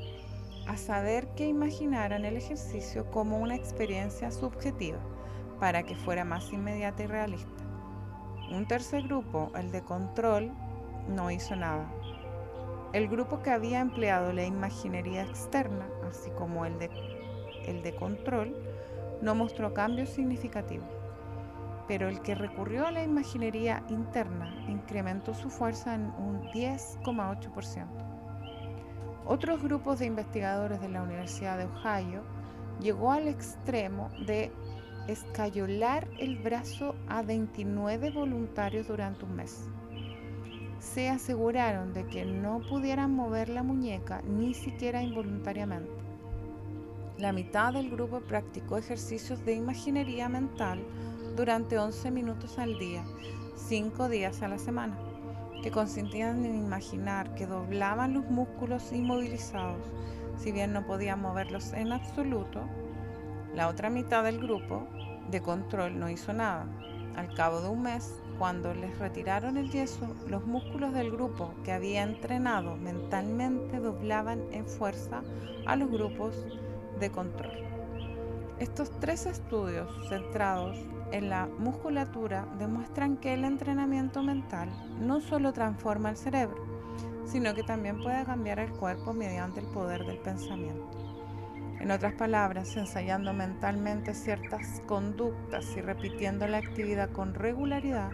a saber que imaginaran el ejercicio como una experiencia subjetiva para que fuera más inmediata y realista. Un tercer grupo, el de control, no hizo nada. El grupo que había empleado la imaginería externa, así como el de control, no mostró cambios significativos. Pero el que recurrió a la imaginería interna incrementó su fuerza en un 10,8%. Otros grupos de investigadores de la Universidad de Ohio llegó al extremo de escayolar el brazo a 29 voluntarios durante un mes. Se aseguraron de que no pudieran mover la muñeca ni siquiera involuntariamente. La mitad del grupo practicó ejercicios de imaginería mental durante 11 minutos al día, 5 días a la semana, que consistían en imaginar que doblaban los músculos inmovilizados, si bien no podían moverlos en absoluto. La otra mitad del grupo de control no hizo nada. Al cabo de un mes, cuando les retiraron el yeso, los músculos del grupo que había entrenado mentalmente doblaban en fuerza a los grupos de control. Estos 3 estudios centrados en la musculatura demuestran que el entrenamiento mental no solo transforma el cerebro, sino que también puede cambiar el cuerpo mediante el poder del pensamiento. En otras palabras, ensayando mentalmente ciertas conductas y repitiendo la actividad con regularidad,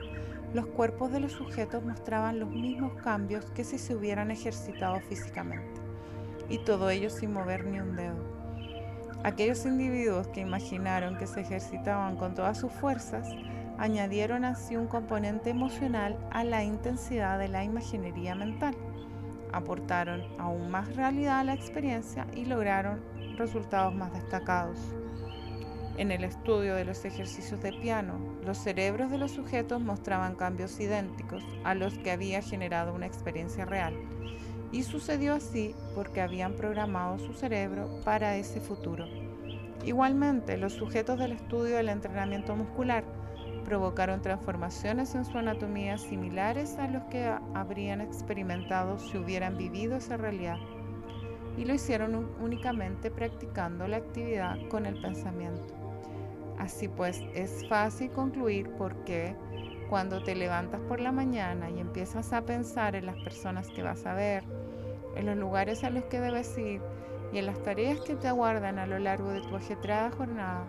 los cuerpos de los sujetos mostraban los mismos cambios que si se hubieran ejercitado físicamente, y todo ello sin mover ni un dedo. Aquellos individuos que imaginaron que se ejercitaban con todas sus fuerzas, añadieron así un componente emocional a la intensidad de la imaginería mental, aportaron aún más realidad a la experiencia y lograron resultados más destacados. En el estudio de los ejercicios de piano, los cerebros de los sujetos mostraban cambios idénticos a los que había generado una experiencia real. Y sucedió así porque habían programado su cerebro para ese futuro Igualmente, los sujetos del estudio del entrenamiento muscular provocaron transformaciones en su anatomía similares a los que habrían experimentado si hubieran vivido esa realidad, y lo hicieron únicamente practicando la actividad con el pensamiento. Así pues, es fácil concluir por qué cuando te levantas por la mañana y empiezas a pensar en las personas que vas a ver, en los lugares a los que debes ir y en las tareas que te aguardan a lo largo de tu ajetreada jornada,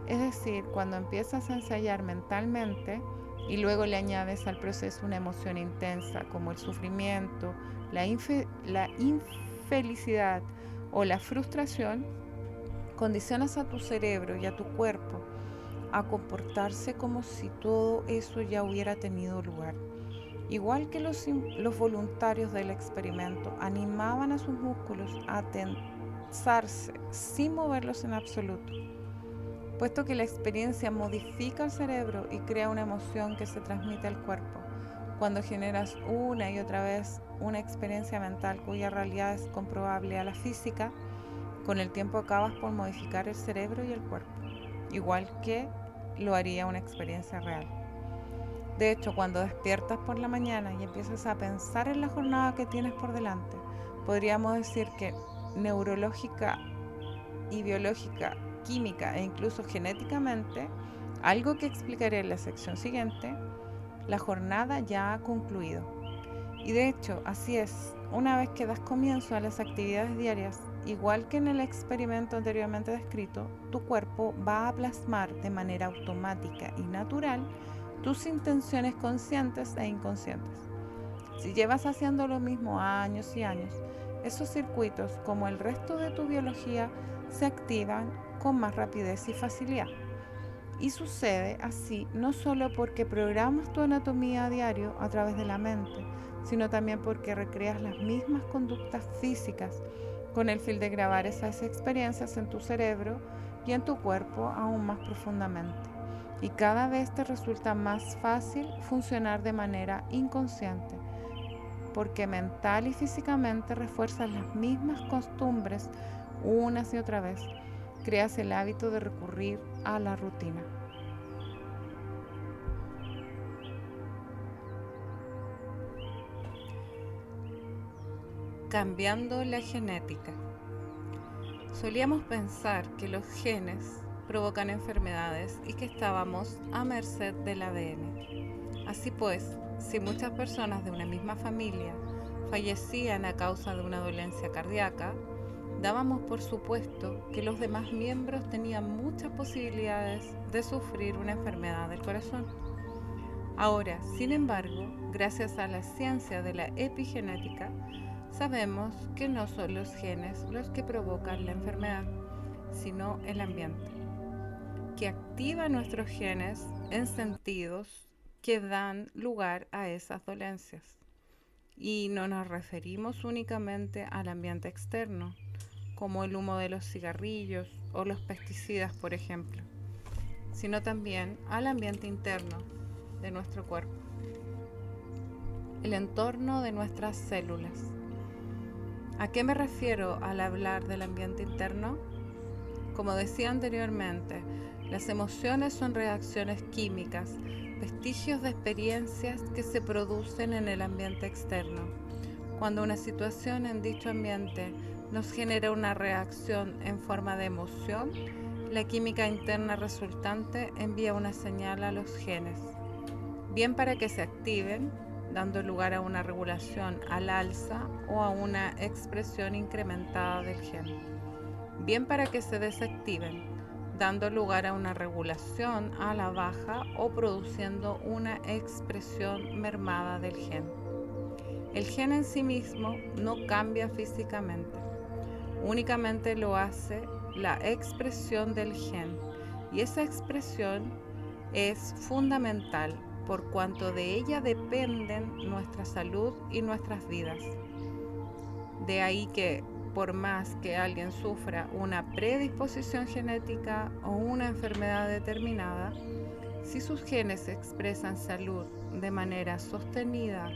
es decir, cuando empiezas a ensayar mentalmente y luego le añades al proceso una emoción intensa como el sufrimiento, la infelicidad o la frustración, condicionas a tu cerebro y a tu cuerpo a comportarse como si todo eso ya hubiera tenido lugar. Igual que los voluntarios del experimento animaban a sus músculos a tensarse sin moverlos en absoluto, puesto que la experiencia modifica el cerebro y crea una emoción que se transmite al cuerpo. Cuando generas una y otra vez una experiencia mental cuya realidad es comprobable a la física, con el tiempo acabas por modificar el cerebro y el cuerpo, igual que lo haría una experiencia real. De hecho, cuando despiertas por la mañana y empiezas a pensar en la jornada que tienes por delante, podríamos decir que neurológica y biológica, química e incluso genéticamente, algo que explicaré en la sección siguiente, la jornada ya ha concluido. Y de hecho, así es, una vez que das comienzo a las actividades diarias, igual que en el experimento anteriormente descrito, tu cuerpo va a plasmar de manera automática y natural tus intenciones conscientes e inconscientes. Si llevas haciendo lo mismo años y años, esos circuitos, como el resto de tu biología, se activan con más rapidez y facilidad. Y sucede así no solo porque programas tu anatomía a diario a través de la mente, sino también porque recreas las mismas conductas físicas con el fin de grabar esas experiencias en tu cerebro y en tu cuerpo aún más profundamente. Y cada vez te resulta más fácil funcionar de manera inconsciente, porque mental y físicamente refuerzas las mismas costumbres unas y otra vez. Creas el hábito de recurrir a la rutina. Cambiando la genética. Solíamos pensar que los genes provocan enfermedades y que estábamos a merced del ADN. Así pues, si muchas personas de una misma familia fallecían a causa de una dolencia cardíaca, dábamos por supuesto que los demás miembros tenían muchas posibilidades de sufrir una enfermedad del corazón. Ahora, sin embargo, gracias a la ciencia de la epigenética, sabemos que no son los genes los que provocan la enfermedad, sino el ambiente, que activa nuestros genes en sentidos que dan lugar a esas dolencias. Y no nos referimos únicamente al ambiente externo, como el humo de los cigarrillos o los pesticidas, por ejemplo, sino también al ambiente interno de nuestro cuerpo, el entorno de nuestras células. ¿A qué me refiero al hablar del ambiente interno? Como decía anteriormente, las emociones son reacciones químicas, vestigios de experiencias que se producen en el ambiente externo. Cuando una situación en dicho ambiente nos genera una reacción en forma de emoción, la química interna resultante envía una señal a los genes, bien para que se activen, dando lugar a una regulación al alza o a una expresión incrementada del gen, bien para que se desactiven, dando lugar a una regulación a la baja o produciendo una expresión mermada del gen. El gen en sí mismo no cambia físicamente, únicamente lo hace la expresión del gen, y esa expresión es fundamental por cuanto de ella dependen nuestra salud y nuestras vidas. De ahí que, por más que alguien sufra una predisposición genética o una enfermedad determinada, si sus genes expresan salud de manera sostenida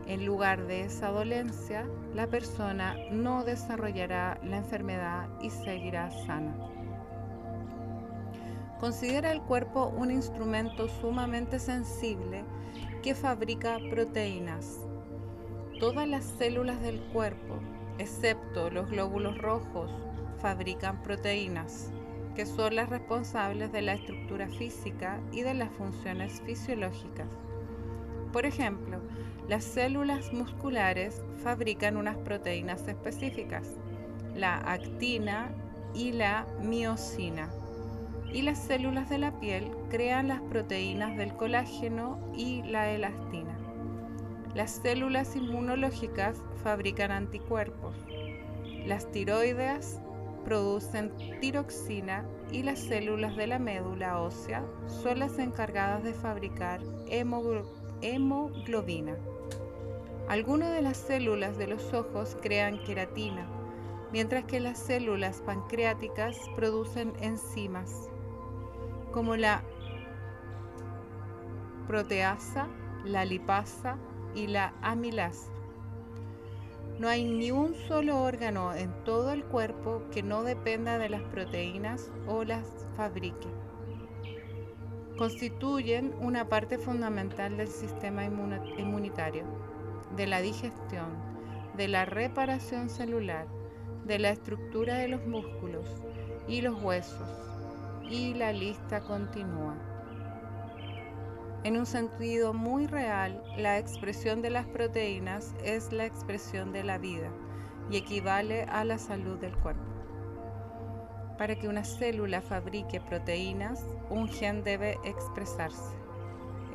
en lugar de esa dolencia, la persona no desarrollará la enfermedad y seguirá sana. Considera el cuerpo un instrumento sumamente sensible que fabrica proteínas. Todas las células del cuerpo, excepto los glóbulos rojos, fabrican proteínas, que son las responsables de la estructura física y de las funciones fisiológicas. Por ejemplo, las células musculares fabrican unas proteínas específicas, la actina y la miosina, y las células de la piel crean las proteínas del colágeno y la elastina. Las células inmunológicas fabrican anticuerpos. Las tiroides producen tiroxina y las células de la médula ósea son las encargadas de fabricar hemoglobina. Algunas de las células de los ojos crean queratina, mientras que las células pancreáticas producen enzimas, como la proteasa, la lipasa y la amilasa. No hay ni un solo órgano en todo el cuerpo que no dependa de las proteínas o las fabrique. Constituyen una parte fundamental del sistema inmunitario, de la digestión, de la reparación celular, de la estructura de los músculos y los huesos, y la lista continúa. En un sentido muy real, la expresión de las proteínas es la expresión de la vida y equivale a la salud del cuerpo. Para que una célula fabrique proteínas, un gen debe expresarse.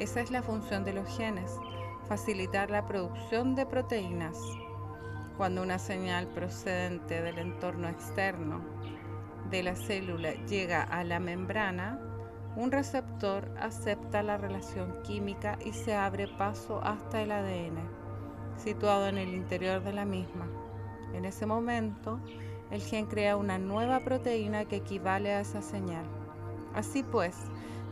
Esa es la función de los genes, facilitar la producción de proteínas. Cuando una señal procedente del entorno externo de la célula llega a la membrana, un receptor acepta la relación química y se abre paso hasta el ADN, situado en el interior de la misma. En ese momento, el gen crea una nueva proteína que equivale a esa señal. Así pues,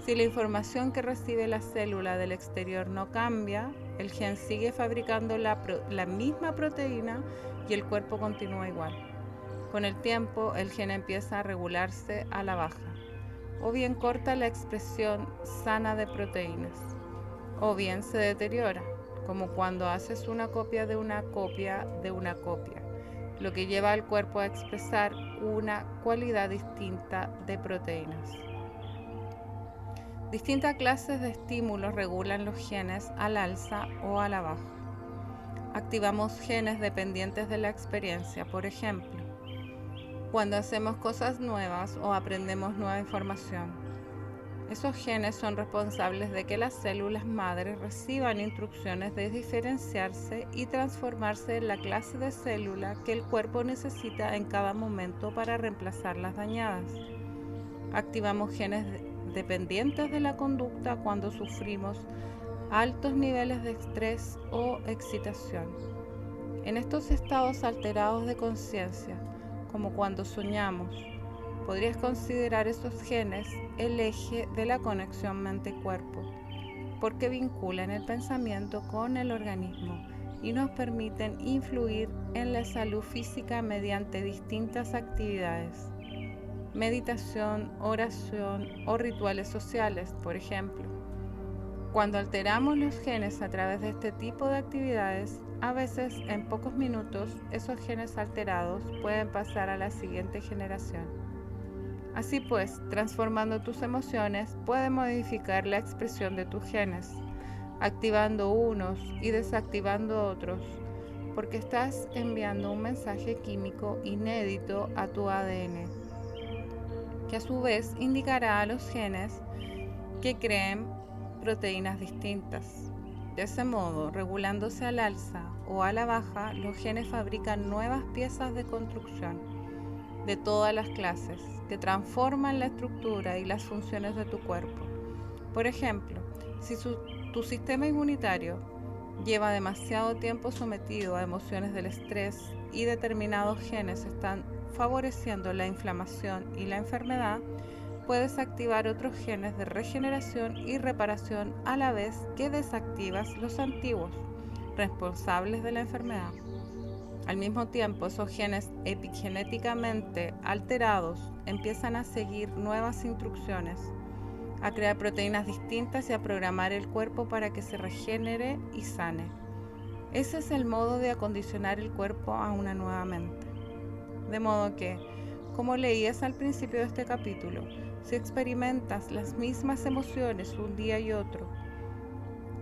si la información que recibe la célula del exterior no cambia, el gen sigue fabricando la misma proteína y el cuerpo continúa igual. Con el tiempo, el gen empieza a regularse a la baja, o bien corta la expresión sana de proteínas, o bien se deteriora, como cuando haces una copia de una copia de una copia, lo que lleva al cuerpo a expresar una cualidad distinta de proteínas. Distintas clases de estímulos regulan los genes al alza o a la baja. Activamos genes dependientes de la experiencia, por ejemplo, cuando hacemos cosas nuevas o aprendemos nueva información. Esos genes son responsables de que las células madres reciban instrucciones de diferenciarse y transformarse en la clase de célula que el cuerpo necesita en cada momento para reemplazar las dañadas. Activamos genes dependientes de la conducta cuando sufrimos altos niveles de estrés o excitación. En estos estados alterados de conciencia, como cuando soñamos, podrías considerar esos genes el eje de la conexión mente-cuerpo, porque vinculan el pensamiento con el organismo y nos permiten influir en la salud física mediante distintas actividades, meditación, oración o rituales sociales, por ejemplo. Cuando alteramos los genes a través de este tipo de actividades, a veces en pocos minutos esos genes alterados pueden pasar a la siguiente generación. Así pues, transformando tus emociones puede modificar la expresión de tus genes, activando unos y desactivando otros, porque estás enviando un mensaje químico inédito a tu ADN, que a su vez indicará a los genes que creen proteínas distintas. De ese modo, regulándose al alza o a la baja, los genes fabrican nuevas piezas de construcción de todas las clases que transforman la estructura y las funciones de tu cuerpo. Por ejemplo, si tu sistema inmunitario lleva demasiado tiempo sometido a emociones del estrés y determinados genes están favoreciendo la inflamación y la enfermedad, puedes activar otros genes de regeneración y reparación a la vez que desactivas los antiguos, responsables de la enfermedad. Al mismo tiempo, esos genes epigenéticamente alterados empiezan a seguir nuevas instrucciones a crear proteínas distintas y a programar el cuerpo para que se regenere y sane. Ese es el modo de acondicionar el cuerpo a una nueva mente. De modo que, como leías al principio de este capítulo, si experimentas las mismas emociones un día y otro,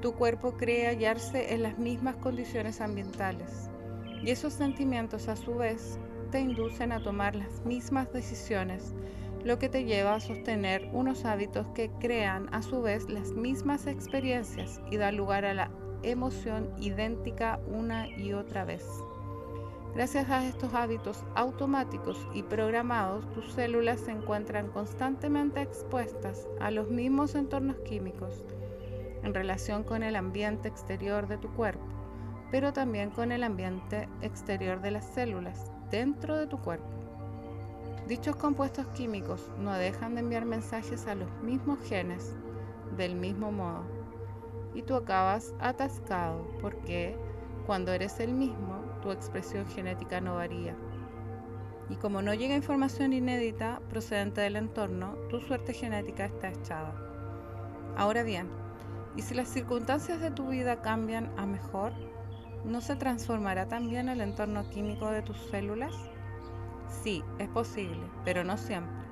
tu cuerpo cree hallarse en las mismas condiciones ambientales, y esos sentimientos a su vez te inducen a tomar las mismas decisiones, lo que te lleva a sostener unos hábitos que crean a su vez las mismas experiencias y dan lugar a la emoción idéntica una y otra vez. Gracias a estos hábitos automáticos y programados, tus células se encuentran constantemente expuestas a los mismos entornos químicos en relación con el ambiente exterior de tu cuerpo, pero también con el ambiente exterior de las células dentro de tu cuerpo. Dichos compuestos químicos no dejan de enviar mensajes a los mismos genes del mismo modo, y tú acabas atascado porque cuando eres el mismo, tu expresión genética no varía. Y como no llega información inédita procedente del entorno, tu suerte genética está echada. Ahora bien, ¿y si las circunstancias de tu vida cambian a mejor? ¿No se transformará también el entorno químico de tus células? Sí, es posible, pero no siempre.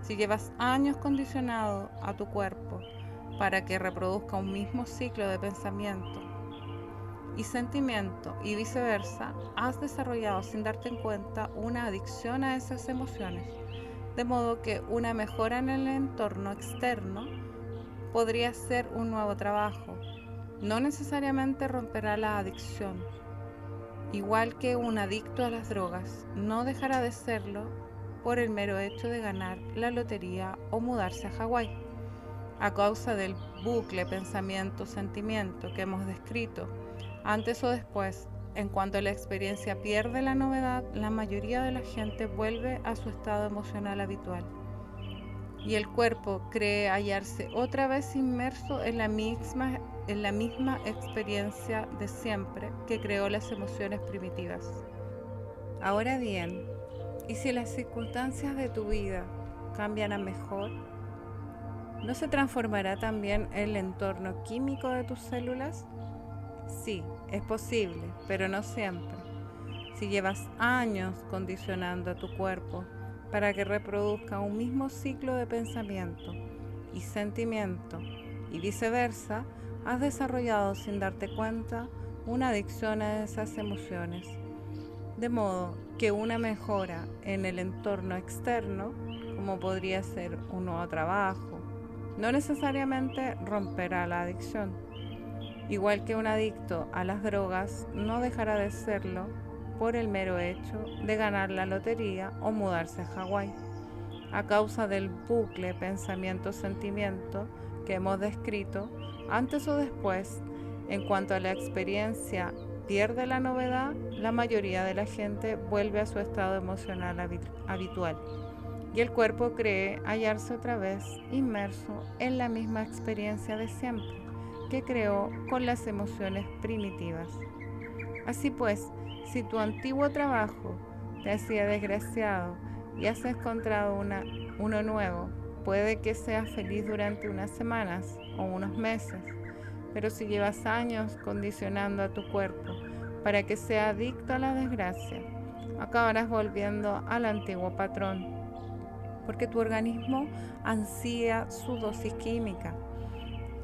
Si llevas años condicionado a tu cuerpo para que reproduzca un mismo ciclo de pensamiento y sentimiento y viceversa, has desarrollado sin darte cuenta una adicción a esas emociones, de modo que una mejora en el entorno externo podría ser un nuevo trabajo. No necesariamente romperá la adicción. Igual que un adicto a las drogas, no dejará de serlo por el mero hecho de ganar la lotería o mudarse a Hawái. A causa del bucle pensamiento-sentimiento que hemos descrito, antes o después, en cuanto la experiencia pierde la novedad, la mayoría de la gente vuelve a su estado emocional habitual. Y el cuerpo cree hallarse otra vez inmerso en la misma experiencia de siempre que creó las emociones primitivas. Ahora bien, ¿y si las circunstancias de tu vida cambian a mejor? ¿No se transformará también el entorno químico de tus células? Sí, es posible, pero no siempre. Si llevas años condicionando a tu cuerpo para que reproduzca un mismo ciclo de pensamiento y sentimiento y viceversa, has desarrollado sin darte cuenta una adicción a esas emociones. De modo que una mejora en el entorno externo, como podría ser un nuevo trabajo, no necesariamente romperá la adicción. Igual que un adicto a las drogas no dejará de serlo por el mero hecho de ganar la lotería o mudarse a Hawái. A causa del bucle pensamiento-sentimiento que hemos descrito, antes o después, en cuanto a la experiencia pierde la novedad, la mayoría de la gente vuelve a su estado emocional habitual y el cuerpo cree hallarse otra vez inmerso en la misma experiencia de siempre que creó con las emociones primitivas. Así pues, si tu antiguo trabajo te hacía desgraciado y has encontrado uno nuevo, puede que seas feliz durante unas semanas o unos meses, pero si llevas años condicionando a tu cuerpo para que sea adicto a la desgracia, acabarás volviendo al antiguo patrón, porque tu organismo ansía su dosis química.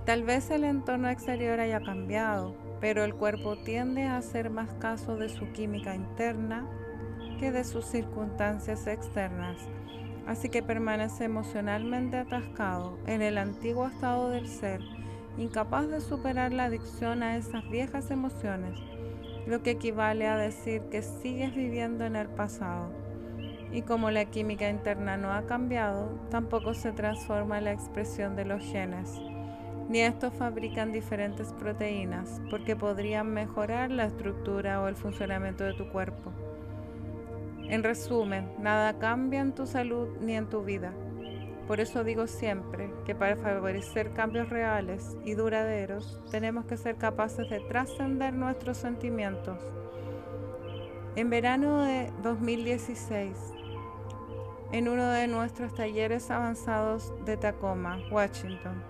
Tal vez el entorno exterior haya cambiado, pero el cuerpo tiende a hacer más caso de su química interna que de sus circunstancias externas, así que permanece emocionalmente atascado en el antiguo estado del ser, incapaz de superar la adicción a esas viejas emociones, lo que equivale a decir que sigues viviendo en el pasado. Y como la química interna no ha cambiado, tampoco se transforma la expresión de los genes, ni estos fabrican diferentes proteínas, porque podrían mejorar la estructura o el funcionamiento de tu cuerpo. En resumen, nada cambia en tu salud ni en tu vida. Por eso digo siempre que para favorecer cambios reales y duraderos, tenemos que ser capaces de trascender nuestros sentimientos. En verano de 2016, en uno de nuestros talleres avanzados de Tacoma, Washington.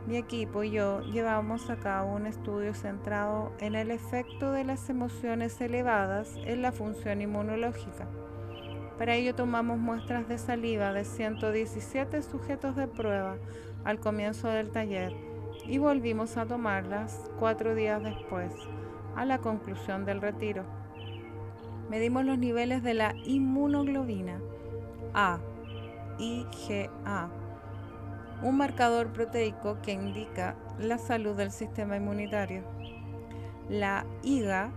Mi equipo y yo llevamos a cabo un estudio centrado en el efecto de las emociones elevadas en la función inmunológica. Para ello tomamos muestras de saliva de 117 sujetos de prueba al comienzo del taller y volvimos a tomarlas 4 días después, a la conclusión del retiro. Medimos los niveles de la inmunoglobina A, IgA, un marcador proteico que indica la salud del sistema inmunitario. La IgA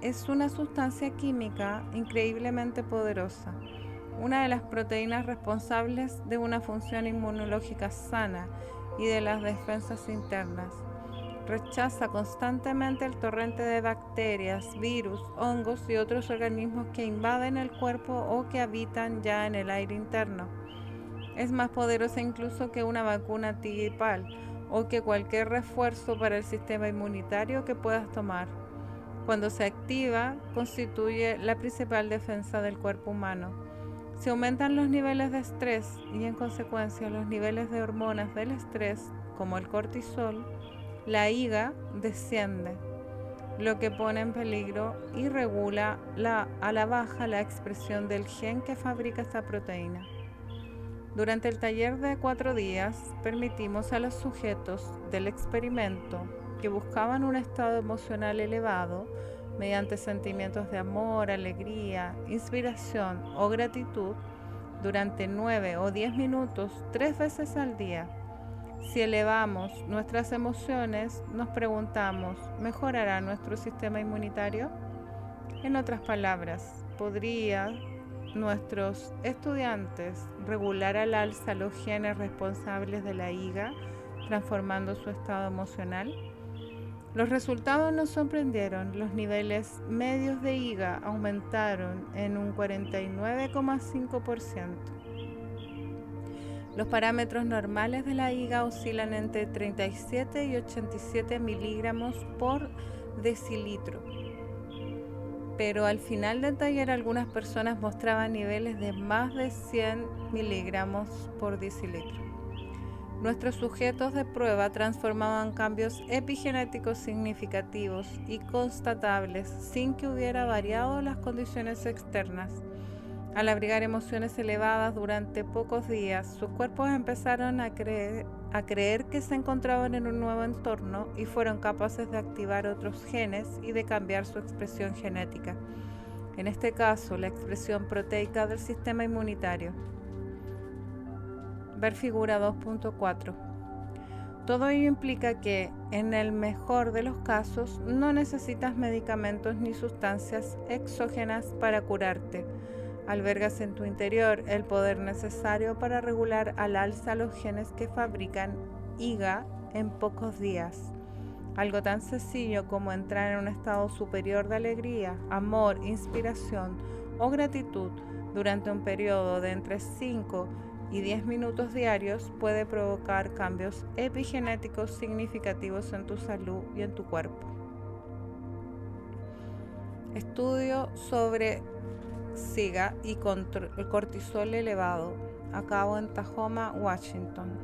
es una sustancia química increíblemente poderosa, una de las proteínas responsables de una función inmunológica sana y de las defensas internas. Rechaza constantemente el torrente de bacterias, virus, hongos y otros organismos que invaden el cuerpo o que habitan ya en el aire interno. Es más poderosa incluso que una vacuna antigripal o que cualquier refuerzo para el sistema inmunitario que puedas tomar. Cuando se activa, constituye la principal defensa del cuerpo humano. Si aumentan los niveles de estrés y en consecuencia los niveles de hormonas del estrés, como el cortisol, la IgA desciende, lo que pone en peligro y regula a la baja la expresión del gen que fabrica esta proteína. Durante el taller de 4 días, permitimos a los sujetos del experimento que buscaban un estado emocional elevado mediante sentimientos de amor, alegría, inspiración o gratitud durante 9 o 10 minutos 3 veces al día. Si elevamos nuestras emociones, nos preguntamos, ¿mejorará nuestro sistema inmunitario? En otras palabras, ¿podrían nuestros estudiantes regular al alza los genes responsables de la IgA, transformando su estado emocional? Los resultados nos sorprendieron. Los niveles medios de IgA aumentaron en un 49,5%. Los parámetros normales de la IgA oscilan entre 37 y 87 miligramos por decilitro. Pero al final del taller algunas personas mostraban niveles de más de 100 miligramos por decilitro. Nuestros sujetos de prueba transformaban cambios epigenéticos significativos y constatables sin que hubiera variado las condiciones externas. Al abrigar emociones elevadas durante pocos días, sus cuerpos empezaron a creer que se encontraban en un nuevo entorno y fueron capaces de activar otros genes y de cambiar su expresión genética. En este caso, la expresión proteica del sistema inmunitario. Ver figura 2.4. Todo ello implica que, en el mejor de los casos, no necesitas medicamentos ni sustancias exógenas para curarte. Albergas en tu interior el poder necesario para regular al alza los genes que fabrican IgA en pocos días. Algo tan sencillo como entrar en un estado superior de alegría, amor, inspiración o gratitud durante un periodo de entre 5 y 10 minutos diarios puede provocar cambios epigenéticos significativos en tu salud y en tu cuerpo. Estudio sobre SIGA y el cortisol elevado, a cabo en Tacoma, Washington.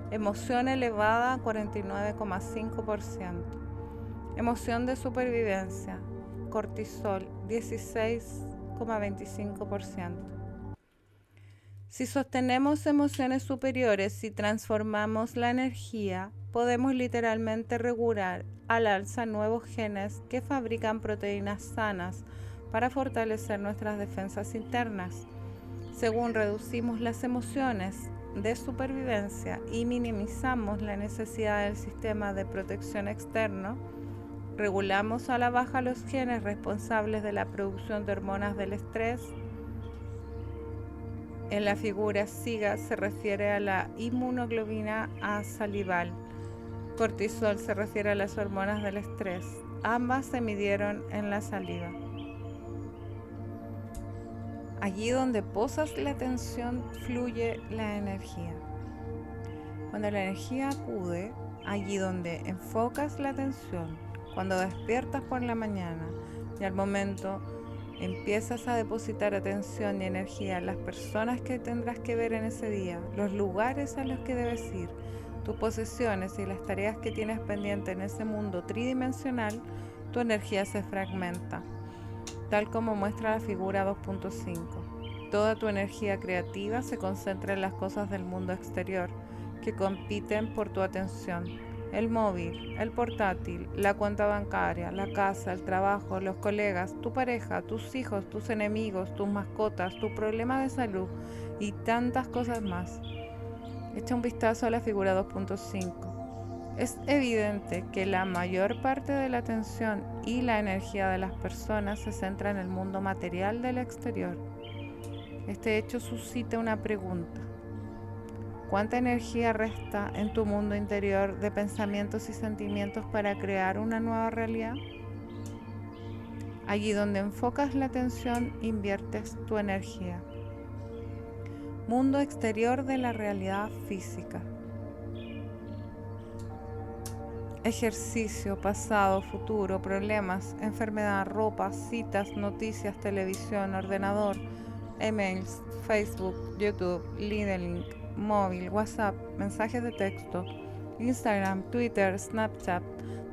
Emoción elevada 49,5%. Emoción de supervivencia, cortisol 16,25%. Si sostenemos emociones superiores y transformamos la energía, podemos literalmente regular al alza nuevos genes que fabrican proteínas sanas para fortalecer nuestras defensas internas. Según reducimos las emociones de supervivencia y minimizamos la necesidad del sistema de protección externo, regulamos a la baja los genes responsables de la producción de hormonas del estrés. En la figura SIGA se refiere a la inmunoglobina A salival. Cortisol se refiere a las hormonas del estrés. Ambas se midieron en la saliva. Allí donde posas la atención fluye la energía. Cuando la energía acude, allí donde enfocas la atención, cuando despiertas por la mañana y al momento Empiezas a depositar atención y energía en las personas que tendrás que ver en ese día, los lugares a los que debes ir, tus posesiones y las tareas que tienes pendiente en ese mundo tridimensional. Tu energía se fragmenta, tal como muestra la figura 2.5. Toda tu energía creativa se concentra en las cosas del mundo exterior, que compiten por tu atención. El móvil, el portátil, la cuenta bancaria, la casa, el trabajo, los colegas, tu pareja, tus hijos, tus enemigos, tus mascotas, tu problema de salud y tantas cosas más. Echa un vistazo a la figura 2.5. Es evidente que la mayor parte de la atención y la energía de las personas se centra en el mundo material del exterior. Este hecho suscita una pregunta. ¿Cuánta energía resta en tu mundo interior de pensamientos y sentimientos para crear una nueva realidad? Allí donde enfocas la atención, inviertes tu energía. Mundo exterior de la realidad física. Ejercicio, pasado, futuro, problemas, enfermedad, ropa, citas, noticias, televisión, ordenador, emails, Facebook, YouTube, LinkedIn, móvil, WhatsApp, mensajes de texto, Instagram, Twitter, Snapchat,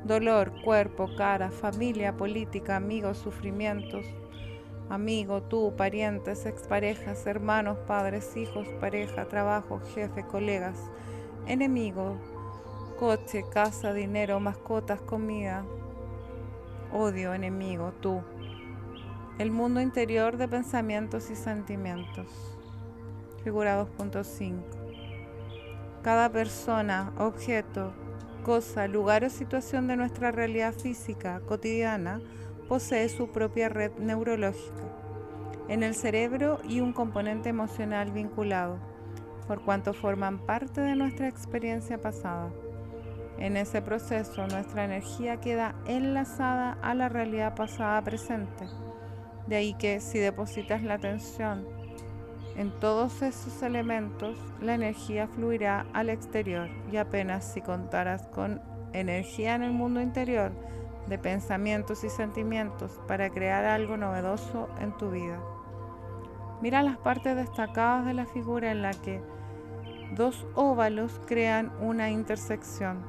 dolor, cuerpo, cara, familia, política, amigos, sufrimientos, amigo, tú, parientes, exparejas, hermanos, padres, hijos, pareja, trabajo, jefe, colegas, enemigo, coche, casa, dinero, mascotas, comida, odio, enemigo, tú. El mundo interior de pensamientos y sentimientos. Figura 2.5. Cada persona, objeto, cosa, lugar o situación de nuestra realidad física cotidiana posee su propia red neurológica en el cerebro y un componente emocional vinculado, por cuanto forman parte de nuestra experiencia pasada. En ese proceso, nuestra energía queda enlazada a la realidad pasada presente. De ahí que si depositas la atención en todos esos elementos, la energía fluirá al exterior, y apenas si contaras con energía en el mundo interior de pensamientos y sentimientos para crear algo novedoso en tu vida. Mira las partes destacadas de la figura en la que dos óvalos crean una intersección.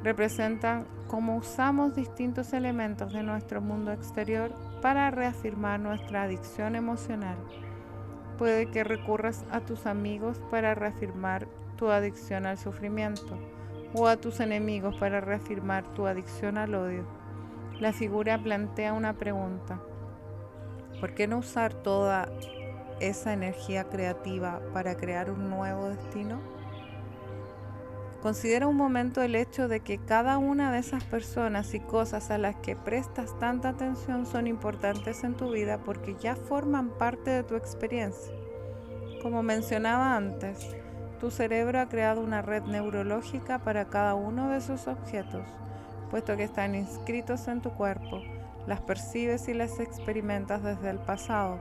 Representan cómo usamos distintos elementos de nuestro mundo exterior para reafirmar nuestra adicción emocional. Puede que recurras a tus amigos para reafirmar tu adicción al sufrimiento o a tus enemigos para reafirmar tu adicción al odio. La figura plantea una pregunta. ¿Por qué no usar toda esa energía creativa para crear un nuevo destino? Considera un momento el hecho de que cada una de esas personas y cosas a las que prestas tanta atención son importantes en tu vida porque ya forman parte de tu experiencia. Como mencionaba antes, tu cerebro ha creado una red neurológica para cada uno de esos objetos, puesto que están inscritos en tu cuerpo, las percibes y las experimentas desde el pasado.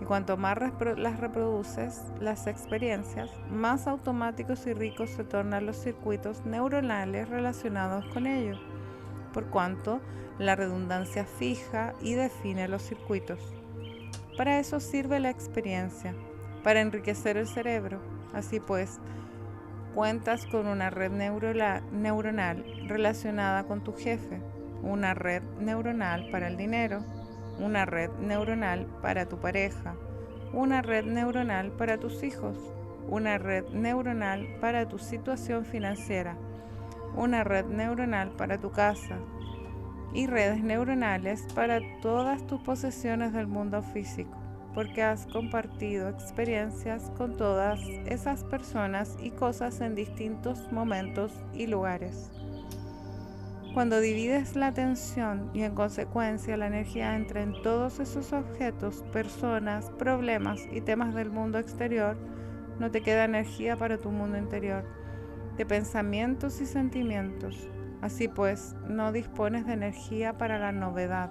Y cuanto más las reproduces, las experiencias, más automáticos y ricos se tornan los circuitos neuronales relacionados con ello, por cuanto la redundancia fija y define los circuitos. Para eso sirve la experiencia, para enriquecer el cerebro. Así pues, cuentas con una red neuronal relacionada con tu jefe, una red neuronal para el dinero, una red neuronal para tu pareja, una red neuronal para tus hijos, una red neuronal para tu situación financiera, una red neuronal para tu casa y redes neuronales para todas tus posesiones del mundo físico, porque has compartido experiencias con todas esas personas y cosas en distintos momentos y lugares. Cuando divides la atención y en consecuencia la energía entra en todos esos objetos, personas, problemas y temas del mundo exterior, no te queda energía para tu mundo interior, de pensamientos y sentimientos. Así pues, no dispones de energía para la novedad.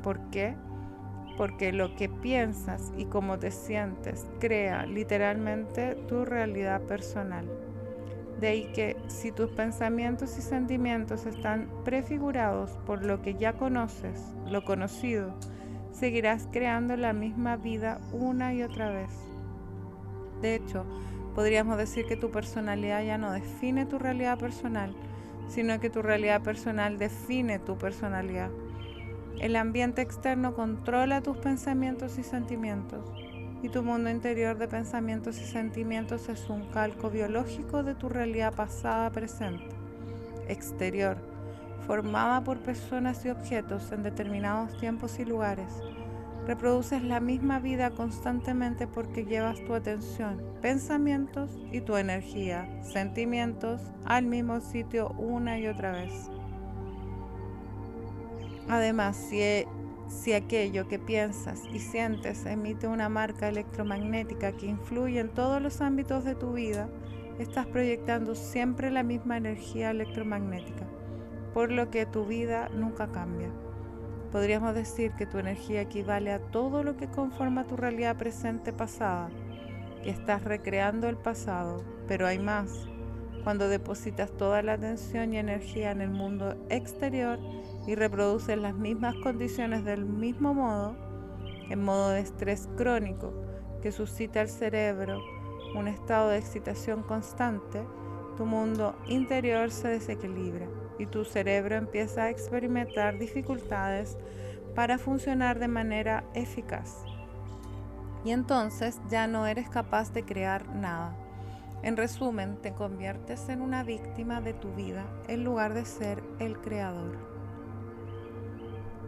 ¿Por qué? Porque lo que piensas y cómo te sientes crea literalmente tu realidad personal. De ahí que si tus pensamientos y sentimientos están prefigurados por lo que ya conoces, lo conocido, seguirás creando la misma vida una y otra vez. De hecho, podríamos decir que tu personalidad ya no define tu realidad personal, sino que tu realidad personal define tu personalidad. El ambiente externo controla tus pensamientos y sentimientos, y tu mundo interior de pensamientos y sentimientos es un calco biológico de tu realidad pasada, presente, exterior, formada por personas y objetos en determinados tiempos y lugares. Reproduces la misma vida constantemente porque llevas tu atención, pensamientos y tu energía, sentimientos al mismo sitio una y otra vez. Además, si aquello que piensas y sientes emite una marca electromagnética que influye en todos los ámbitos de tu vida, estás proyectando siempre la misma energía electromagnética, por lo que tu vida nunca cambia. Podríamos decir que tu energía equivale a todo lo que conforma tu realidad presente pasada, que estás recreando el pasado, pero hay más. Cuando depositas toda la atención y energía en el mundo exterior y reproduces las mismas condiciones del mismo modo, en modo de estrés crónico que suscita el cerebro un estado de excitación constante, tu mundo interior se desequilibra y tu cerebro empieza a experimentar dificultades para funcionar de manera eficaz. Y entonces ya no eres capaz de crear nada. En resumen, te conviertes en una víctima de tu vida en lugar de ser el creador.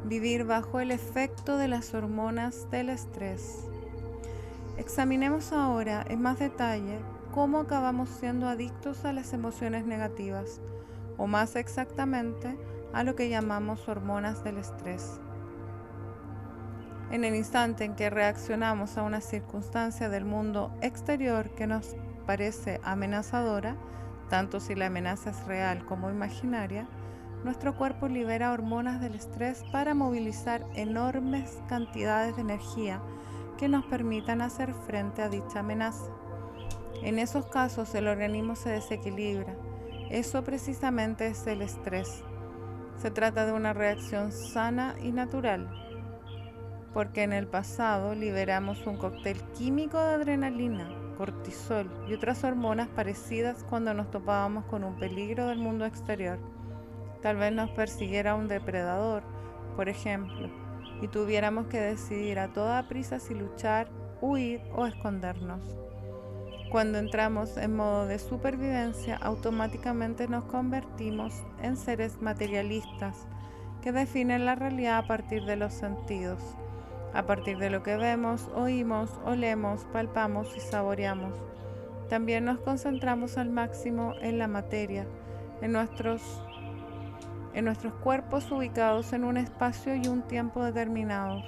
Vivir bajo el efecto de las hormonas del estrés. Examinemos ahora en más detalle cómo acabamos siendo adictos a las emociones negativas, o más exactamente a lo que llamamos hormonas del estrés. En el instante en que reaccionamos a una circunstancia del mundo exterior que nos parece amenazadora, tanto si la amenaza es real como imaginaria, nuestro cuerpo libera hormonas del estrés para movilizar enormes cantidades de energía que nos permitan hacer frente a dicha amenaza. En esos casos el organismo se desequilibra. Eso precisamente es el estrés. Se trata de una reacción sana y natural, porque en el pasado liberamos un cóctel químico de adrenalina, cortisol y otras hormonas parecidas cuando nos topábamos con un peligro del mundo exterior. Tal vez nos persiguiera un depredador, por ejemplo, y tuviéramos que decidir a toda prisa si luchar, huir o escondernos. Cuando entramos en modo de supervivencia, automáticamente nos convertimos en seres materialistas que definen la realidad a partir de los sentidos, a partir de lo que vemos, oímos, olemos, palpamos y saboreamos. También nos concentramos al máximo en la materia, en nuestros cuerpos ubicados en un espacio y un tiempo determinados.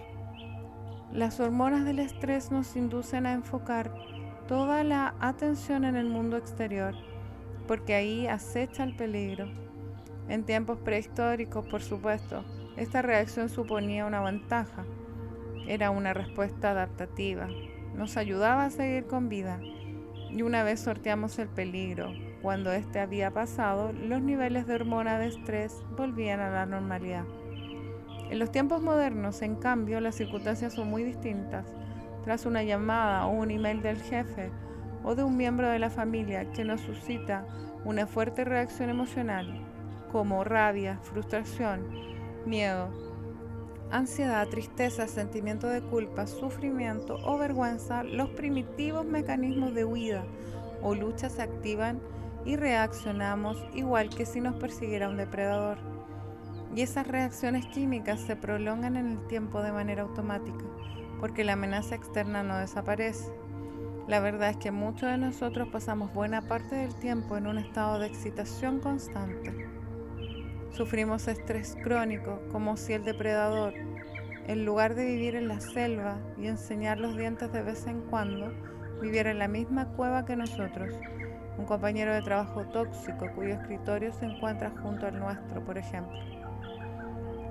Las hormonas del estrés nos inducen a enfocar toda la atención en el mundo exterior, porque ahí acecha el peligro. En tiempos prehistóricos, por supuesto, esta reacción suponía una ventaja. Era una respuesta adaptativa. Nos ayudaba a seguir con vida. Y una vez sorteamos el peligro, cuando este había pasado, los niveles de hormona de estrés volvían a la normalidad. En los tiempos modernos, en cambio, las circunstancias son muy distintas. Tras una llamada o un email del jefe o de un miembro de la familia que nos suscita una fuerte reacción emocional, como rabia, frustración, miedo, ansiedad, tristeza, sentimiento de culpa, sufrimiento o vergüenza, los primitivos mecanismos de huida o lucha se activan y reaccionamos igual que si nos persiguiera un depredador. Y esas reacciones químicas se prolongan en el tiempo de manera automática, porque la amenaza externa no desaparece. La verdad es que muchos de nosotros pasamos buena parte del tiempo en un estado de excitación constante. Sufrimos estrés crónico, como si el depredador, en lugar de vivir en la selva y enseñar los dientes de vez en cuando, viviera en la misma cueva que nosotros, un compañero de trabajo tóxico cuyo escritorio se encuentra junto al nuestro, por ejemplo.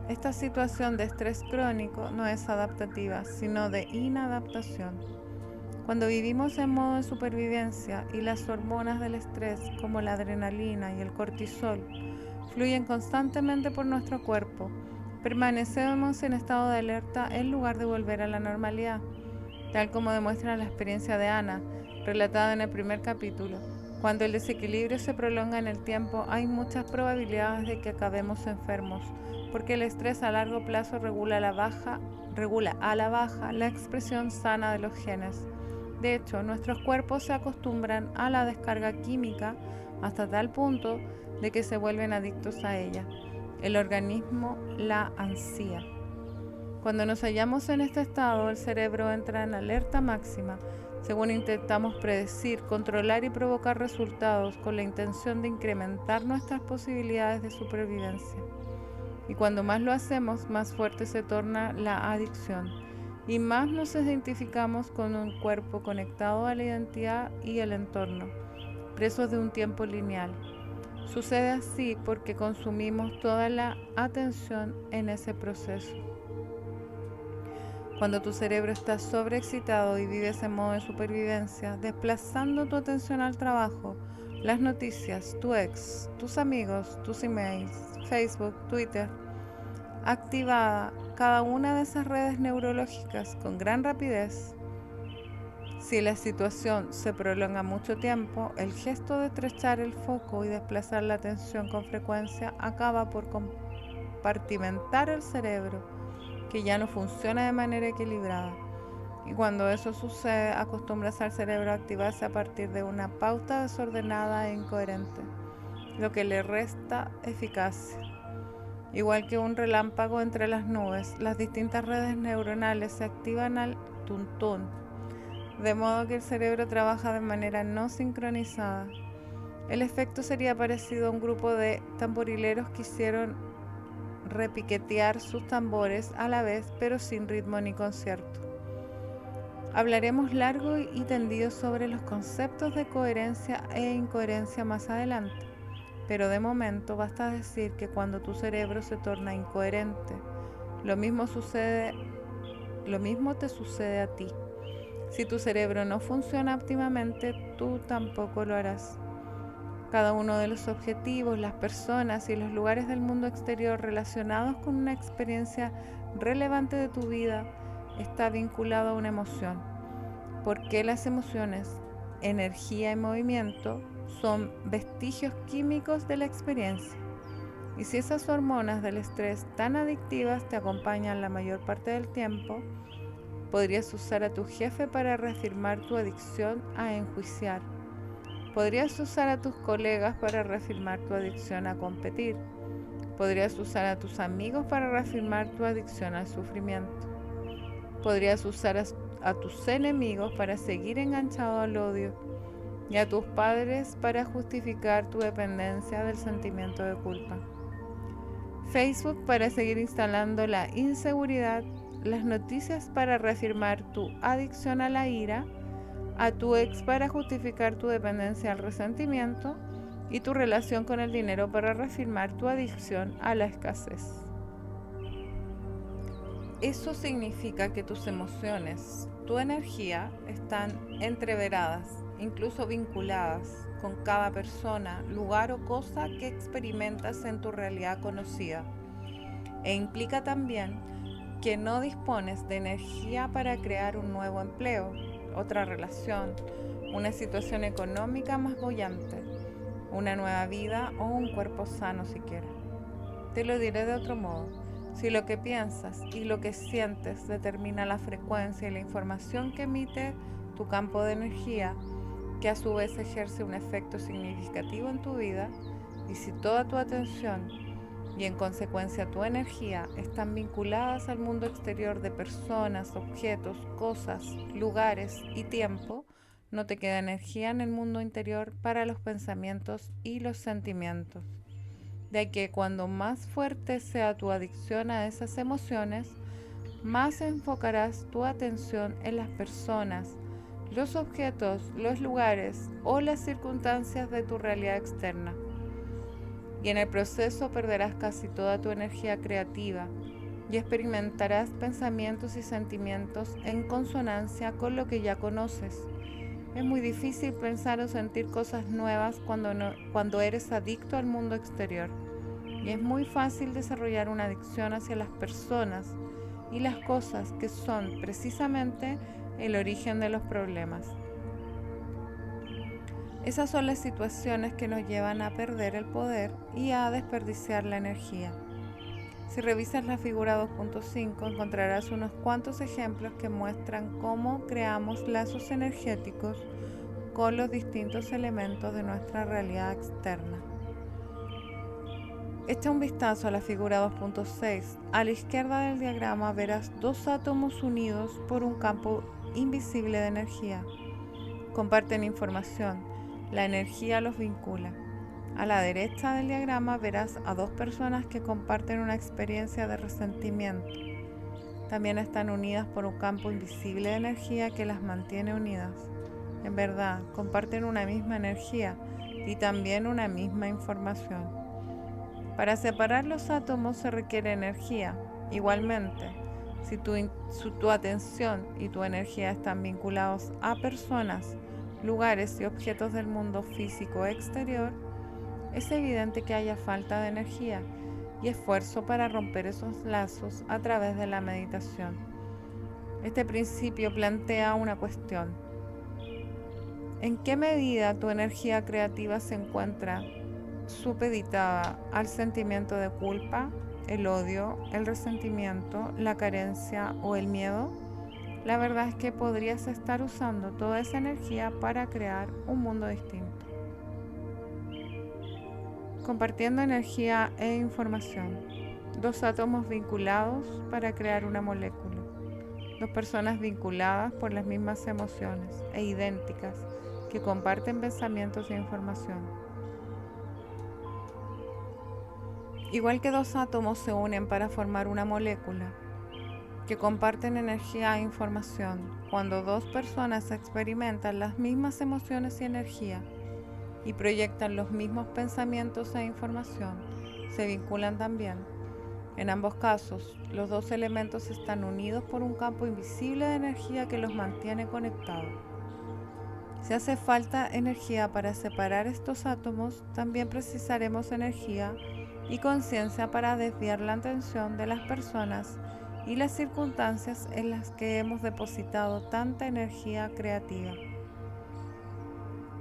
Esta situación de estrés crónico no es adaptativa, sino de inadaptación. Cuando vivimos en modo de supervivencia y las hormonas del estrés, como la adrenalina y el cortisol, fluyen constantemente por nuestro cuerpo, Permanecemos en estado de alerta en lugar de volver a la normalidad, tal como demuestra la experiencia de Ana, relatada en el primer capítulo. Cuando el desequilibrio se prolonga en el tiempo, hay muchas probabilidades de que acabemos enfermos, porque el estrés a largo plazo regula a la baja la expresión sana de los genes. De hecho, nuestros cuerpos se acostumbran a la descarga química hasta tal punto de que se vuelven adictos a ella. El organismo la ansía. Cuando nos hallamos en este estado, el cerebro entra en alerta máxima, según intentamos predecir, controlar y provocar resultados con la intención de incrementar nuestras posibilidades de supervivencia. Y cuando más lo hacemos, más fuerte se torna la adicción y más nos identificamos con un cuerpo conectado a la identidad y el entorno, presos de un tiempo lineal. Sucede así porque consumimos toda la atención en ese proceso. Cuando tu cerebro está sobreexcitado y vives en modo de supervivencia, desplazando tu atención al trabajo, las noticias, tu ex, tus amigos, tus emails, Facebook, Twitter, activada cada una de esas redes neurológicas con gran rapidez. Si la situación se prolonga mucho tiempo, el gesto de estrechar el foco y desplazar la atención con frecuencia acaba por compartimentar el cerebro, que ya no funciona de manera equilibrada. Y cuando eso sucede, acostumbras al cerebro a activarse a partir de una pauta desordenada e incoherente, lo que le resta eficacia. Igual que un relámpago entre las nubes, las distintas redes neuronales se activan al tuntún, de modo que el cerebro trabaja de manera no sincronizada. El efecto sería parecido a un grupo de tamborileros que hicieron repiquetear sus tambores a la vez, pero sin ritmo ni concierto. Hablaremos largo y tendido sobre los conceptos de coherencia e incoherencia más adelante, pero de momento basta decir que cuando tu cerebro se torna incoherente, lo mismo te sucede a ti. Si tu cerebro no funciona óptimamente, tú tampoco lo harás. Cada uno de los objetivos, las personas y los lugares del mundo exterior relacionados con una experiencia relevante de tu vida está vinculado a una emoción. Porque las emociones, energía y movimiento son vestigios químicos de la experiencia. Y si esas hormonas del estrés tan adictivas te acompañan la mayor parte del tiempo, podrías usar a tu jefe para reafirmar tu adicción a enjuiciar. Podrías usar a tus colegas para reafirmar tu adicción a competir. Podrías usar a tus amigos para reafirmar tu adicción al sufrimiento. Podrías usar a tus enemigos para seguir enganchado al odio y a tus padres para justificar tu dependencia del sentimiento de culpa. Facebook para seguir instalando la inseguridad, las noticias para reafirmar tu adicción a la ira, a tu ex para justificar tu dependencia al resentimiento y tu relación con el dinero para reafirmar tu adicción a la escasez. Eso significa que tus emociones, tu energía, están entreveradas, incluso vinculadas con cada persona, lugar o cosa que experimentas en tu realidad conocida. E implica también que no dispones de energía para crear un nuevo empleo, otra relación, una situación económica más boyante, una nueva vida o un cuerpo sano siquiera. Te lo diré de otro modo. Si lo que piensas y lo que sientes determina la frecuencia y la información que emite tu campo de energía, que a su vez ejerce un efecto significativo en tu vida, y si toda tu atención y en consecuencia tu energía están vinculadas al mundo exterior de personas, objetos, cosas, lugares y tiempo, no te queda energía en el mundo interior para los pensamientos y los sentimientos. De que cuando más fuerte sea tu adicción a esas emociones, más enfocarás tu atención en las personas, los objetos, los lugares o las circunstancias de tu realidad externa. Y en el proceso perderás casi toda tu energía creativa y experimentarás pensamientos y sentimientos en consonancia con lo que ya conoces. Es muy difícil pensar o sentir cosas nuevas cuando eres adicto al mundo exterior. y es muy fácil desarrollar una adicción hacia las personas y las cosas que son precisamente el origen de los problemas. Esas son las situaciones que nos llevan a perder el poder y a desperdiciar la energía. Si revisas la figura 2.5 encontrarás unos cuantos ejemplos que muestran cómo creamos lazos energéticos con los distintos elementos de nuestra realidad externa. Echa un vistazo a la figura 2.6. A la izquierda del diagrama verás dos átomos unidos por un campo invisible de energía. Comparten información. La energía los vincula. A la derecha del diagrama verás a dos personas que comparten una experiencia de resentimiento. También están unidas por un campo invisible de energía que las mantiene unidas. En verdad, comparten una misma energía y también una misma información. Para separar los átomos se requiere energía. Igualmente, si tu atención y tu energía están vinculados a personas, lugares y objetos del mundo físico exterior, es evidente que haya falta de energía y esfuerzo para romper esos lazos a través de la meditación. Este principio plantea una cuestión. ¿En qué medida tu energía creativa se encuentra supeditada al sentimiento de culpa, el odio, el resentimiento, la carencia o el miedo? La verdad es que podrías estar usando toda esa energía para crear un mundo distinto. Compartiendo energía e información. Dos átomos vinculados para crear una molécula. Dos personas vinculadas por las mismas emociones e idénticas que comparten pensamientos e información. Igual que dos átomos se unen para formar una molécula, que comparten energía e información. Cuando dos personas experimentan las mismas emociones y energía y proyectan los mismos pensamientos e información, se vinculan también. En ambos casos, los dos elementos están unidos por un campo invisible de energía que los mantiene conectados. Si hace falta energía para separar estos átomos, también precisaremos energía y conciencia para desviar la atención de las personas y las circunstancias en las que hemos depositado tanta energía creativa.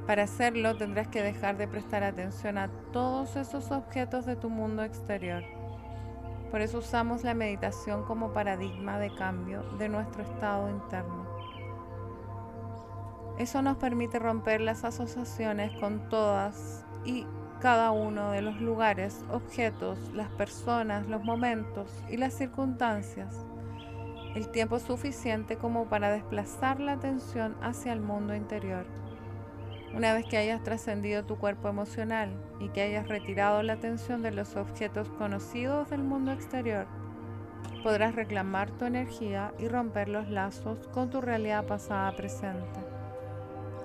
Para hacerlo tendrás que dejar de prestar atención a todos esos objetos de tu mundo exterior. Por eso usamos la meditación como paradigma de cambio de nuestro estado interno. Eso nos permite romper las asociaciones con todas y cada uno de los lugares, objetos, las personas, los momentos y las circunstancias, el tiempo suficiente como para desplazar la atención hacia el mundo interior. Una vez que hayas trascendido tu cuerpo emocional y que hayas retirado la atención de los objetos conocidos del mundo exterior, podrás reclamar tu energía y romper los lazos con tu realidad pasada presente,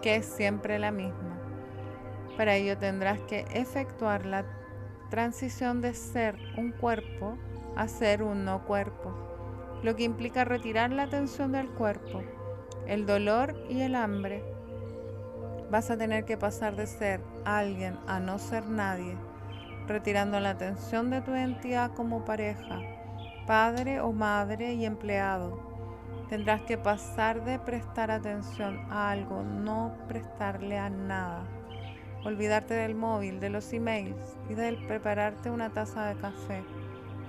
que es siempre la misma. Para ello tendrás que efectuar la transición de ser un cuerpo a ser un no cuerpo, lo que implica retirar la atención del cuerpo, el dolor y el hambre. Vas a tener que pasar de ser alguien a no ser nadie, retirando la atención de tu identidad como pareja, padre o madre y empleado. Tendrás que pasar de prestar atención a algo, no prestarle a nada. Olvidarte del móvil, de los emails y del prepararte una taza de café,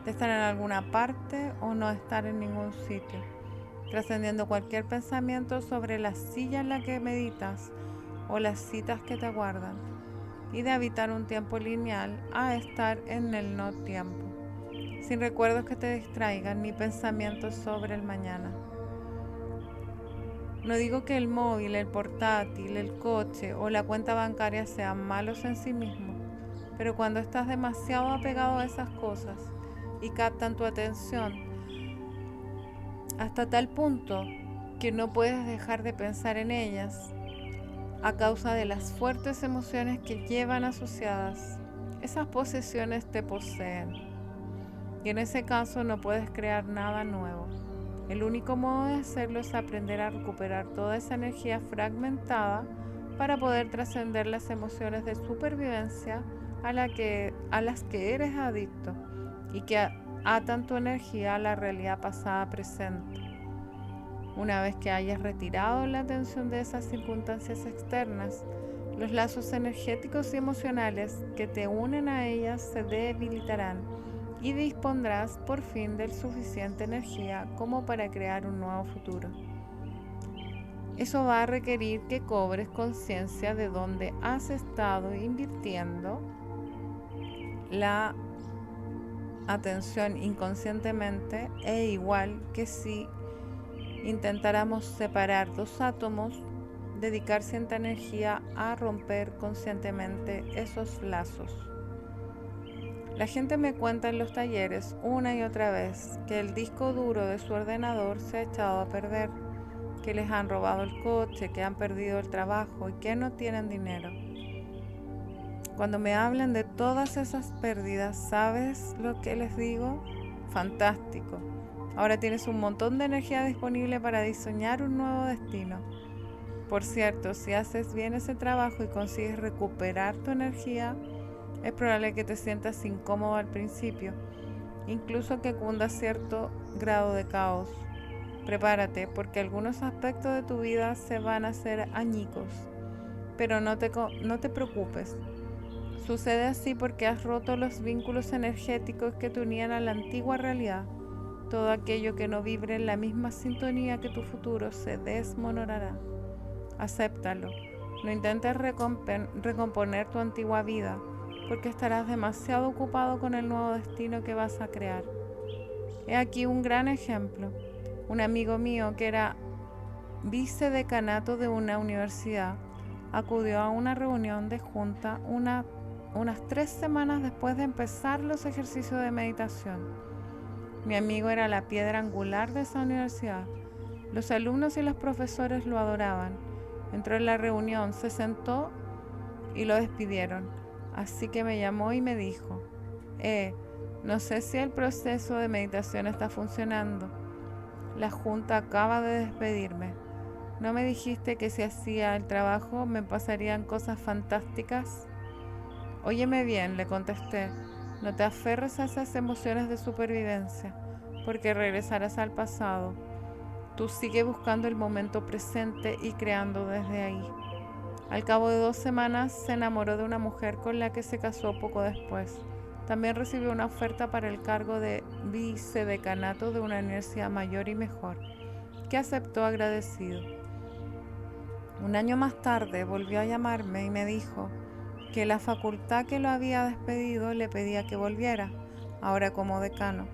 de estar en alguna parte o no estar en ningún sitio, trascendiendo cualquier pensamiento sobre la silla en la que meditas o las citas que te aguardan, y de habitar un tiempo lineal a estar en el no tiempo, sin recuerdos que te distraigan ni pensamientos sobre el mañana. No digo que el móvil, el portátil, el coche o la cuenta bancaria sean malos en sí mismos, pero cuando estás demasiado apegado a esas cosas y captan tu atención hasta tal punto que no puedes dejar de pensar en ellas a causa de las fuertes emociones que llevan asociadas, esas posesiones te poseen y en ese caso no puedes crear nada nuevo. El único modo de hacerlo es aprender a recuperar toda esa energía fragmentada para poder trascender las emociones de supervivencia a las que eres adicto y que atan tu energía a la realidad pasada presente. Una vez que hayas retirado la atención de esas circunstancias externas, los lazos energéticos y emocionales que te unen a ellas se debilitarán y dispondrás por fin de suficiente energía como para crear un nuevo futuro. Eso va a requerir que cobres conciencia de dónde has estado invirtiendo la atención inconscientemente, e igual que si intentáramos separar dos átomos, dedicar cierta energía a romper conscientemente esos lazos. La gente me cuenta en los talleres una y otra vez que el disco duro de su ordenador se ha echado a perder, que les han robado el coche, que han perdido el trabajo y que no tienen dinero. Cuando me hablan de todas esas pérdidas, ¿sabes lo que les digo? Fantástico. Ahora tienes un montón de energía disponible para diseñar un nuevo destino. Por cierto, si haces bien ese trabajo y consigues recuperar tu energía, es probable que te sientas incómodo al principio, incluso que cunda cierto grado de caos. Prepárate, porque algunos aspectos de tu vida se van a hacer añicos, pero no te preocupes. Sucede así porque has roto los vínculos energéticos que te unían a la antigua realidad. Todo aquello que no vibre en la misma sintonía que tu futuro se desmoronará. Acéptalo. No intentes recomponer tu antigua vida, porque estarás demasiado ocupado con el nuevo destino que vas a crear. He aquí un gran ejemplo. Un amigo mío que era vicedecanato de una universidad acudió a una reunión de junta unas 3 semanas después de empezar los ejercicios de meditación. Mi amigo era la piedra angular de esa universidad. Los alumnos y los profesores lo adoraban. Entró en la reunión, se sentó y lo despidieron. Así que me llamó y me dijo: no sé si el proceso de meditación está funcionando. La junta acaba de despedirme. ¿No me dijiste que si hacía el trabajo me pasarían cosas fantásticas? Óyeme bien, le contesté, no te aferres a esas emociones de supervivencia, porque regresarás al pasado. Tú sigue buscando el momento presente y creando desde ahí. Al cabo de 2 semanas se enamoró de una mujer con la que se casó poco después. También recibió una oferta para el cargo de vicedecanato de una universidad mayor y mejor, que aceptó agradecido. Un año más tarde volvió a llamarme y me dijo que la facultad que lo había despedido le pedía que volviera, ahora como decano.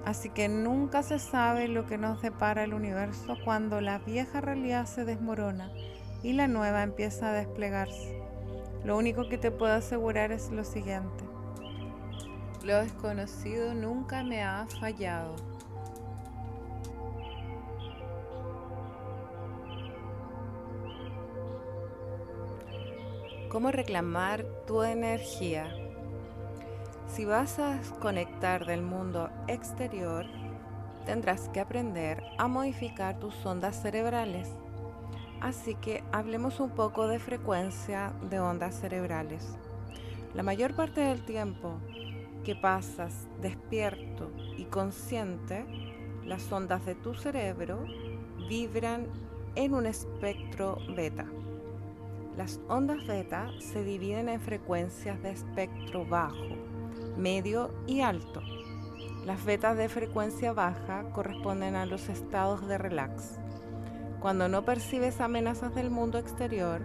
Así que nunca se sabe lo que nos depara el universo cuando la vieja realidad se desmorona y la nueva empieza a desplegarse. Lo único que te puedo asegurar es lo siguiente: lo desconocido nunca me ha fallado. ¿Cómo reclamar tu energía? Si vas a desconectar del mundo exterior, tendrás que aprender a modificar tus ondas cerebrales. Así que hablemos un poco de frecuencia de ondas cerebrales. La mayor parte del tiempo que pasas despierto y consciente, las ondas de tu cerebro vibran en un espectro beta. Las ondas beta se dividen en frecuencias de espectro bajo, medio y alto. Las betas de frecuencia baja corresponden a los estados de relax, cuando no percibes amenazas del mundo exterior,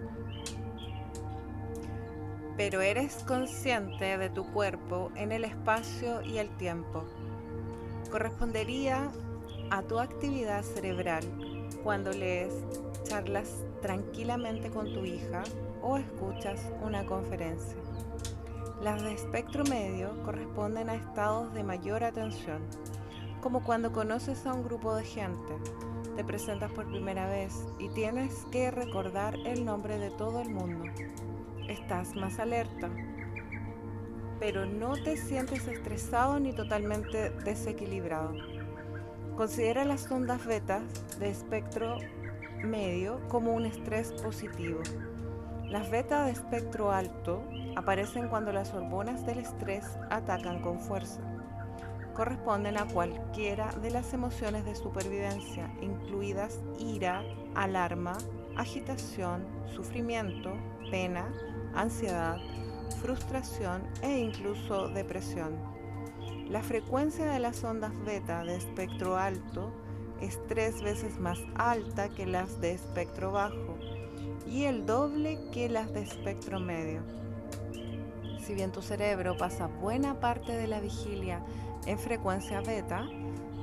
pero eres consciente de tu cuerpo en el espacio y el tiempo. Correspondería a tu actividad cerebral cuando lees, charlas tranquilamente con tu hija o escuchas una conferencia. Las de espectro medio corresponden a estados de mayor atención, como cuando conoces a un grupo de gente, te presentas por primera vez y tienes que recordar el nombre de todo el mundo. Estás más alerta, pero no te sientes estresado ni totalmente desequilibrado. Considera las ondas beta de espectro medio como un estrés positivo. Las beta de espectro alto aparecen cuando las hormonas del estrés atacan con fuerza. Corresponden a cualquiera de las emociones de supervivencia, incluidas ira, alarma, agitación, sufrimiento, pena, ansiedad, frustración e incluso depresión. La frecuencia de las ondas beta de espectro alto es 3 veces más alta que las de espectro bajo y el doble que las de espectro medio. Si bien tu cerebro pasa buena parte de la vigilia en frecuencia beta,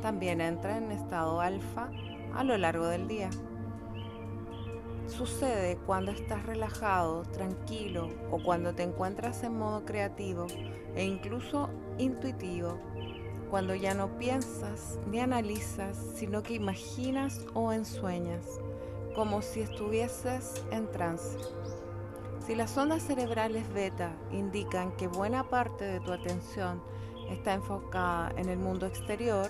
también entra en estado alfa a lo largo del día. Sucede cuando estás relajado, tranquilo o cuando te encuentras en modo creativo e incluso intuitivo, cuando ya no piensas ni analizas, sino que imaginas o ensueñas, como si estuvieses en trance. Si las ondas cerebrales beta indican que buena parte de tu atención está enfocada en el mundo exterior,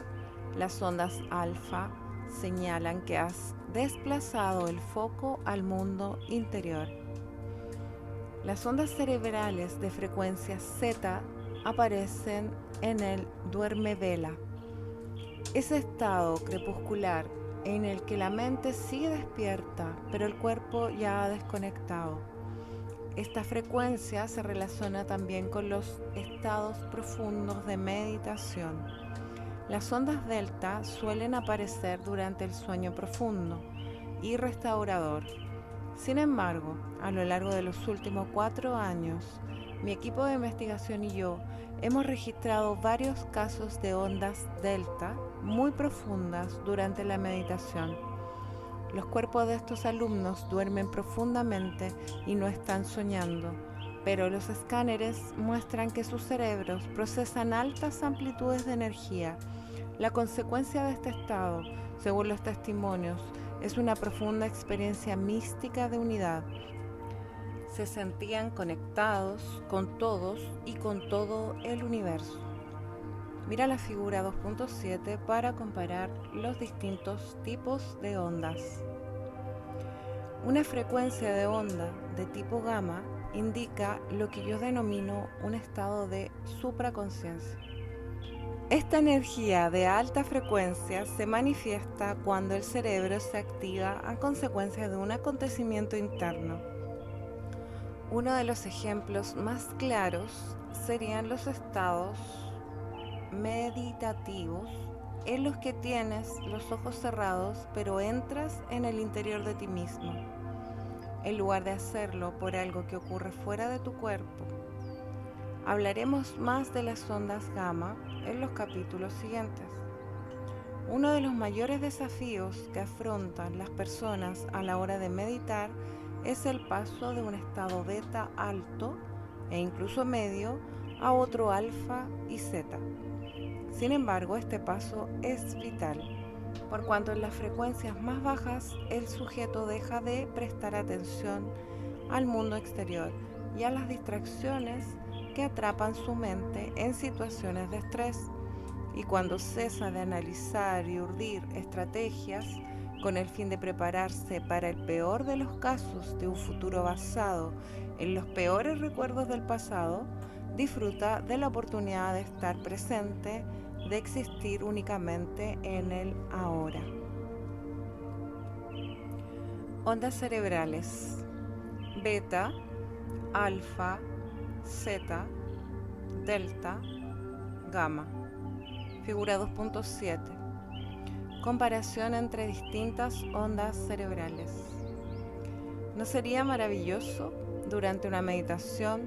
las ondas alfa señalan que has desplazado el foco al mundo interior. Las ondas cerebrales de frecuencia zeta aparecen en el duerme vela, ese estado crepuscular en el que la mente sigue despierta, pero el cuerpo ya ha desconectado. Esta frecuencia se relaciona también con los estados profundos de meditación. Las ondas delta suelen aparecer durante el sueño profundo y restaurador. Sin embargo, a lo largo de los últimos 4 años, mi equipo de investigación y yo hemos registrado varios casos de ondas delta muy profundas durante la meditación. Los cuerpos de estos alumnos duermen profundamente y no están soñando, pero los escáneres muestran que sus cerebros procesan altas amplitudes de energía. La consecuencia de este estado, según los testimonios, es una profunda experiencia mística de unidad. Se sentían conectados con todos y con todo el universo. Mira la figura 2.7 para comparar los distintos tipos de ondas. Una frecuencia de onda de tipo gamma indica lo que yo denomino un estado de supraconciencia. Esta energía de alta frecuencia se manifiesta cuando el cerebro se activa a consecuencia de un acontecimiento interno. Uno de los ejemplos más claros serían los estados meditativos en los que tienes los ojos cerrados pero entras en el interior de ti mismo, en lugar de hacerlo por algo que ocurre fuera de tu cuerpo. Hablaremos más de las ondas gamma en los capítulos siguientes. Uno de los mayores desafíos que afrontan las personas a la hora de meditar es el paso de un estado beta alto e incluso medio a otro alfa y zeta. Sin embargo, este paso es vital, por cuanto en las frecuencias más bajas el sujeto deja de prestar atención al mundo exterior y a las distracciones que atrapan su mente en situaciones de estrés, y cuando cesa de analizar y urdir estrategias con el fin de prepararse para el peor de los casos de un futuro basado en los peores recuerdos del pasado, disfruta de la oportunidad de estar presente, de existir únicamente en el ahora. Ondas cerebrales: beta, alfa, zeta, delta, gamma. Figura 2.7. Comparación entre distintas ondas cerebrales. ¿No sería maravilloso durante una meditación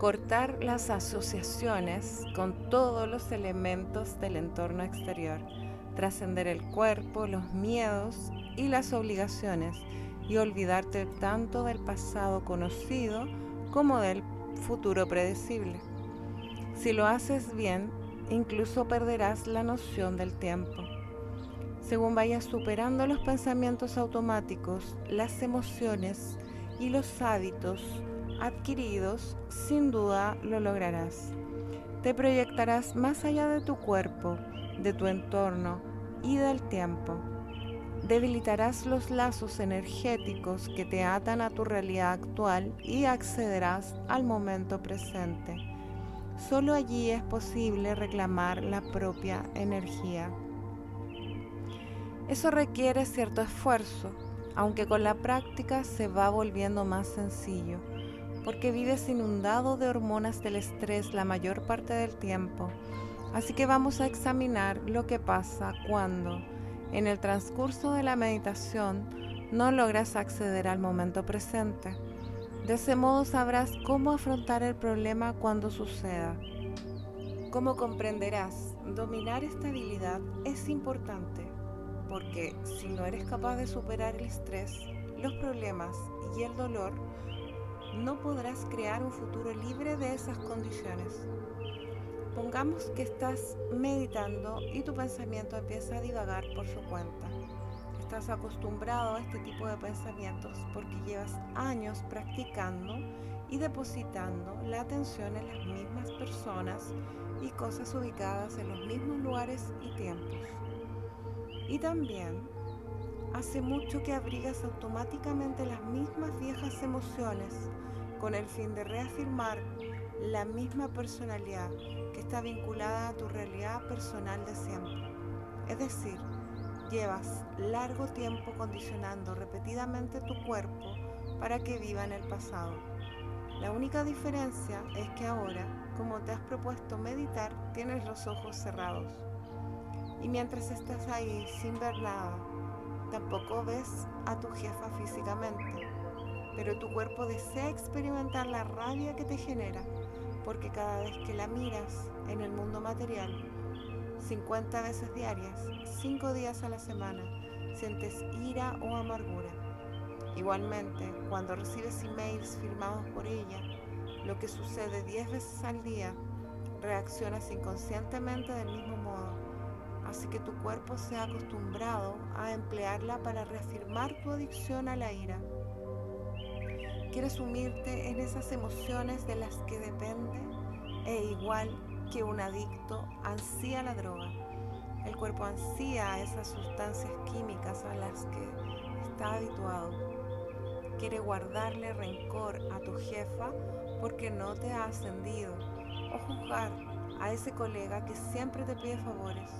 cortar las asociaciones con todos los elementos del entorno exterior, trascender el cuerpo, los miedos y las obligaciones y olvidarte tanto del pasado conocido como del futuro predecible? Si lo haces bien, incluso perderás la noción del tiempo. Según vayas superando los pensamientos automáticos, las emociones y los hábitos adquiridos, sin duda lo lograrás. Te proyectarás más allá de tu cuerpo, de tu entorno y del tiempo. debilitarás los lazos energéticos que te atan a tu realidad actual y accederás al momento presente. Solo allí es posible reclamar la propia energía. Eso requiere cierto esfuerzo, aunque con la práctica se va volviendo más sencillo, porque vives inundado de hormonas del estrés la mayor parte del tiempo. Así que vamos a examinar lo que pasa cuando, en el transcurso de la meditación, no logras acceder al momento presente. De ese modo sabrás cómo afrontar el problema cuando suceda. Como comprenderás, dominar esta habilidad es importante, porque si no eres capaz de superar el estrés, los problemas y el dolor, no podrás crear un futuro libre de esas condiciones. Pongamos que estás meditando y tu pensamiento empieza a divagar por su cuenta. Estás acostumbrado a este tipo de pensamientos porque llevas años practicando y depositando la atención en las mismas personas y cosas ubicadas en los mismos lugares y tiempos. Y también hace mucho que abrigas automáticamente las mismas viejas emociones con el fin de reafirmar la misma personalidad que está vinculada a tu realidad personal de siempre. Es decir, llevas largo tiempo condicionando repetidamente tu cuerpo para que viva en el pasado. La única diferencia es que ahora, como te has propuesto meditar, tienes los ojos cerrados. Y mientras estás ahí sin ver nada, tampoco ves a tu jefa físicamente, pero tu cuerpo desea experimentar la rabia que te genera, porque cada vez que la miras en el mundo material, 50 veces diarias, 5 días a la semana, sientes ira o amargura. Igualmente, cuando recibes emails firmados por ella, lo que sucede 10 veces al día, reaccionas inconscientemente del mismo modo. Así que tu cuerpo se ha acostumbrado a emplearla para reafirmar tu adicción a la ira. Quieres sumirte en esas emociones de las que depende e igual que un adicto ansía la droga. El cuerpo ansía esas sustancias químicas a las que está habituado. Quiere guardarle rencor a tu jefa porque no te ha ascendido, o juzgar a ese colega que siempre te pide favores.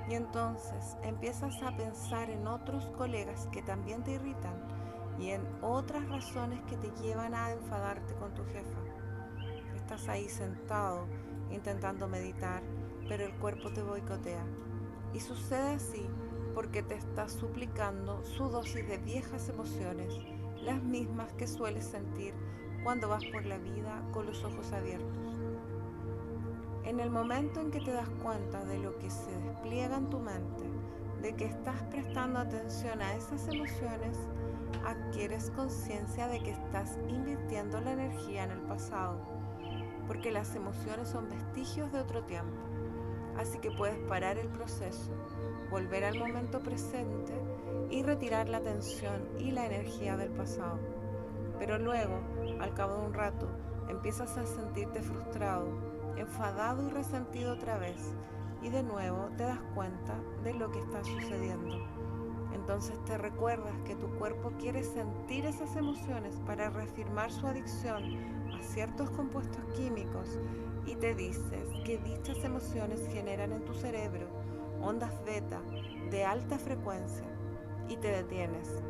Y entonces empiezas a pensar en otros colegas que también te irritan y en otras razones que te llevan a enfadarte con tu jefa. Estás ahí sentado intentando meditar, pero el cuerpo te boicotea. Y sucede así porque te estás suplicando su dosis de viejas emociones, las mismas que sueles sentir cuando vas por la vida con los ojos abiertos. En el momento en que te das cuenta de lo que se despliega en tu mente, de que estás prestando atención a esas emociones, adquieres conciencia de que estás invirtiendo la energía en el pasado, porque las emociones son vestigios de otro tiempo. Así que puedes parar el proceso, volver al momento presente y retirar la atención y la energía del pasado. Pero luego, al cabo de un rato, empiezas a sentirte frustrado, enfadado y resentido otra vez, y de nuevo te das cuenta de lo que está sucediendo. Entonces te recuerdas que tu cuerpo quiere sentir esas emociones para reafirmar su adicción a ciertos compuestos químicos y te dices que dichas emociones generan en tu cerebro ondas beta de alta frecuencia y te detienes.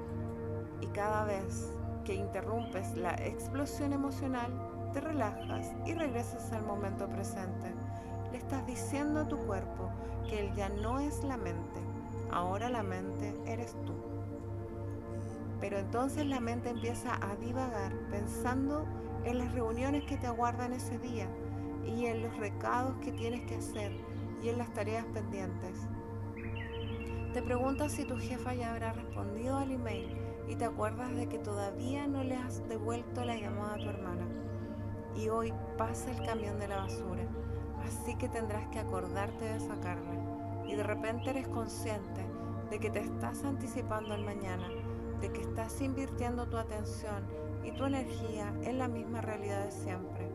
Y cada vez que interrumpes la explosión emocional, te relajas y regresas al momento presente. Le estás diciendo a tu cuerpo que él ya no es la mente, ahora la mente eres tú. Pero entonces la mente empieza a divagar pensando en las reuniones que te aguardan ese día y en los recados que tienes que hacer y en las tareas pendientes. Te preguntas si tu jefa ya habrá respondido al email y te acuerdas de que todavía no le has devuelto la llamada a tu hermana. Y hoy pasa el camión de la basura, así que tendrás que acordarte de sacarla. Y de repente eres consciente de que te estás anticipando al mañana, de que estás invirtiendo tu atención y tu energía en la misma realidad de siempre.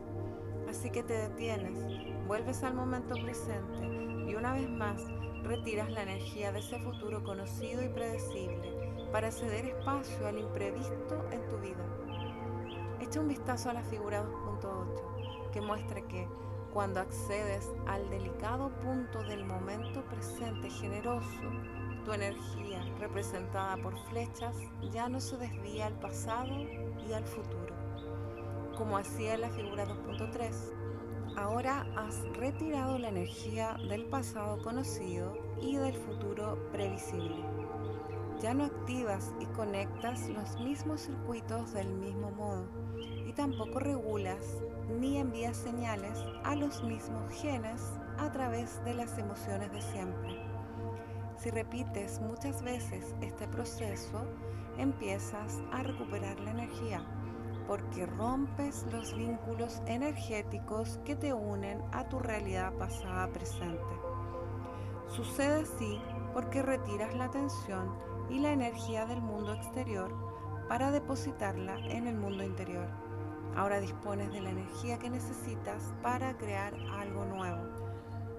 Así que te detienes, vuelves al momento presente y una vez más retiras la energía de ese futuro conocido y predecible para ceder espacio al imprevisto en tu vida. Echa un vistazo a la figura 2.8, que muestra que cuando accedes al delicado punto del momento presente generoso, tu energía, representada por flechas, ya no se desvía al pasado y al futuro, como hacía la figura 2.3. Ahora has retirado la energía del pasado conocido y del futuro previsible. Ya no activas y conectas los mismos circuitos del mismo modo y tampoco regulas ni envías señales a los mismos genes a través de las emociones de siempre. Si repites muchas veces este proceso, empiezas a recuperar la energía porque rompes los vínculos energéticos que te unen a tu realidad pasada presente. Sucede así porque retiras la tensión y la energía del mundo exterior para depositarla en el mundo interior. Ahora dispones de la energía que necesitas para crear algo nuevo.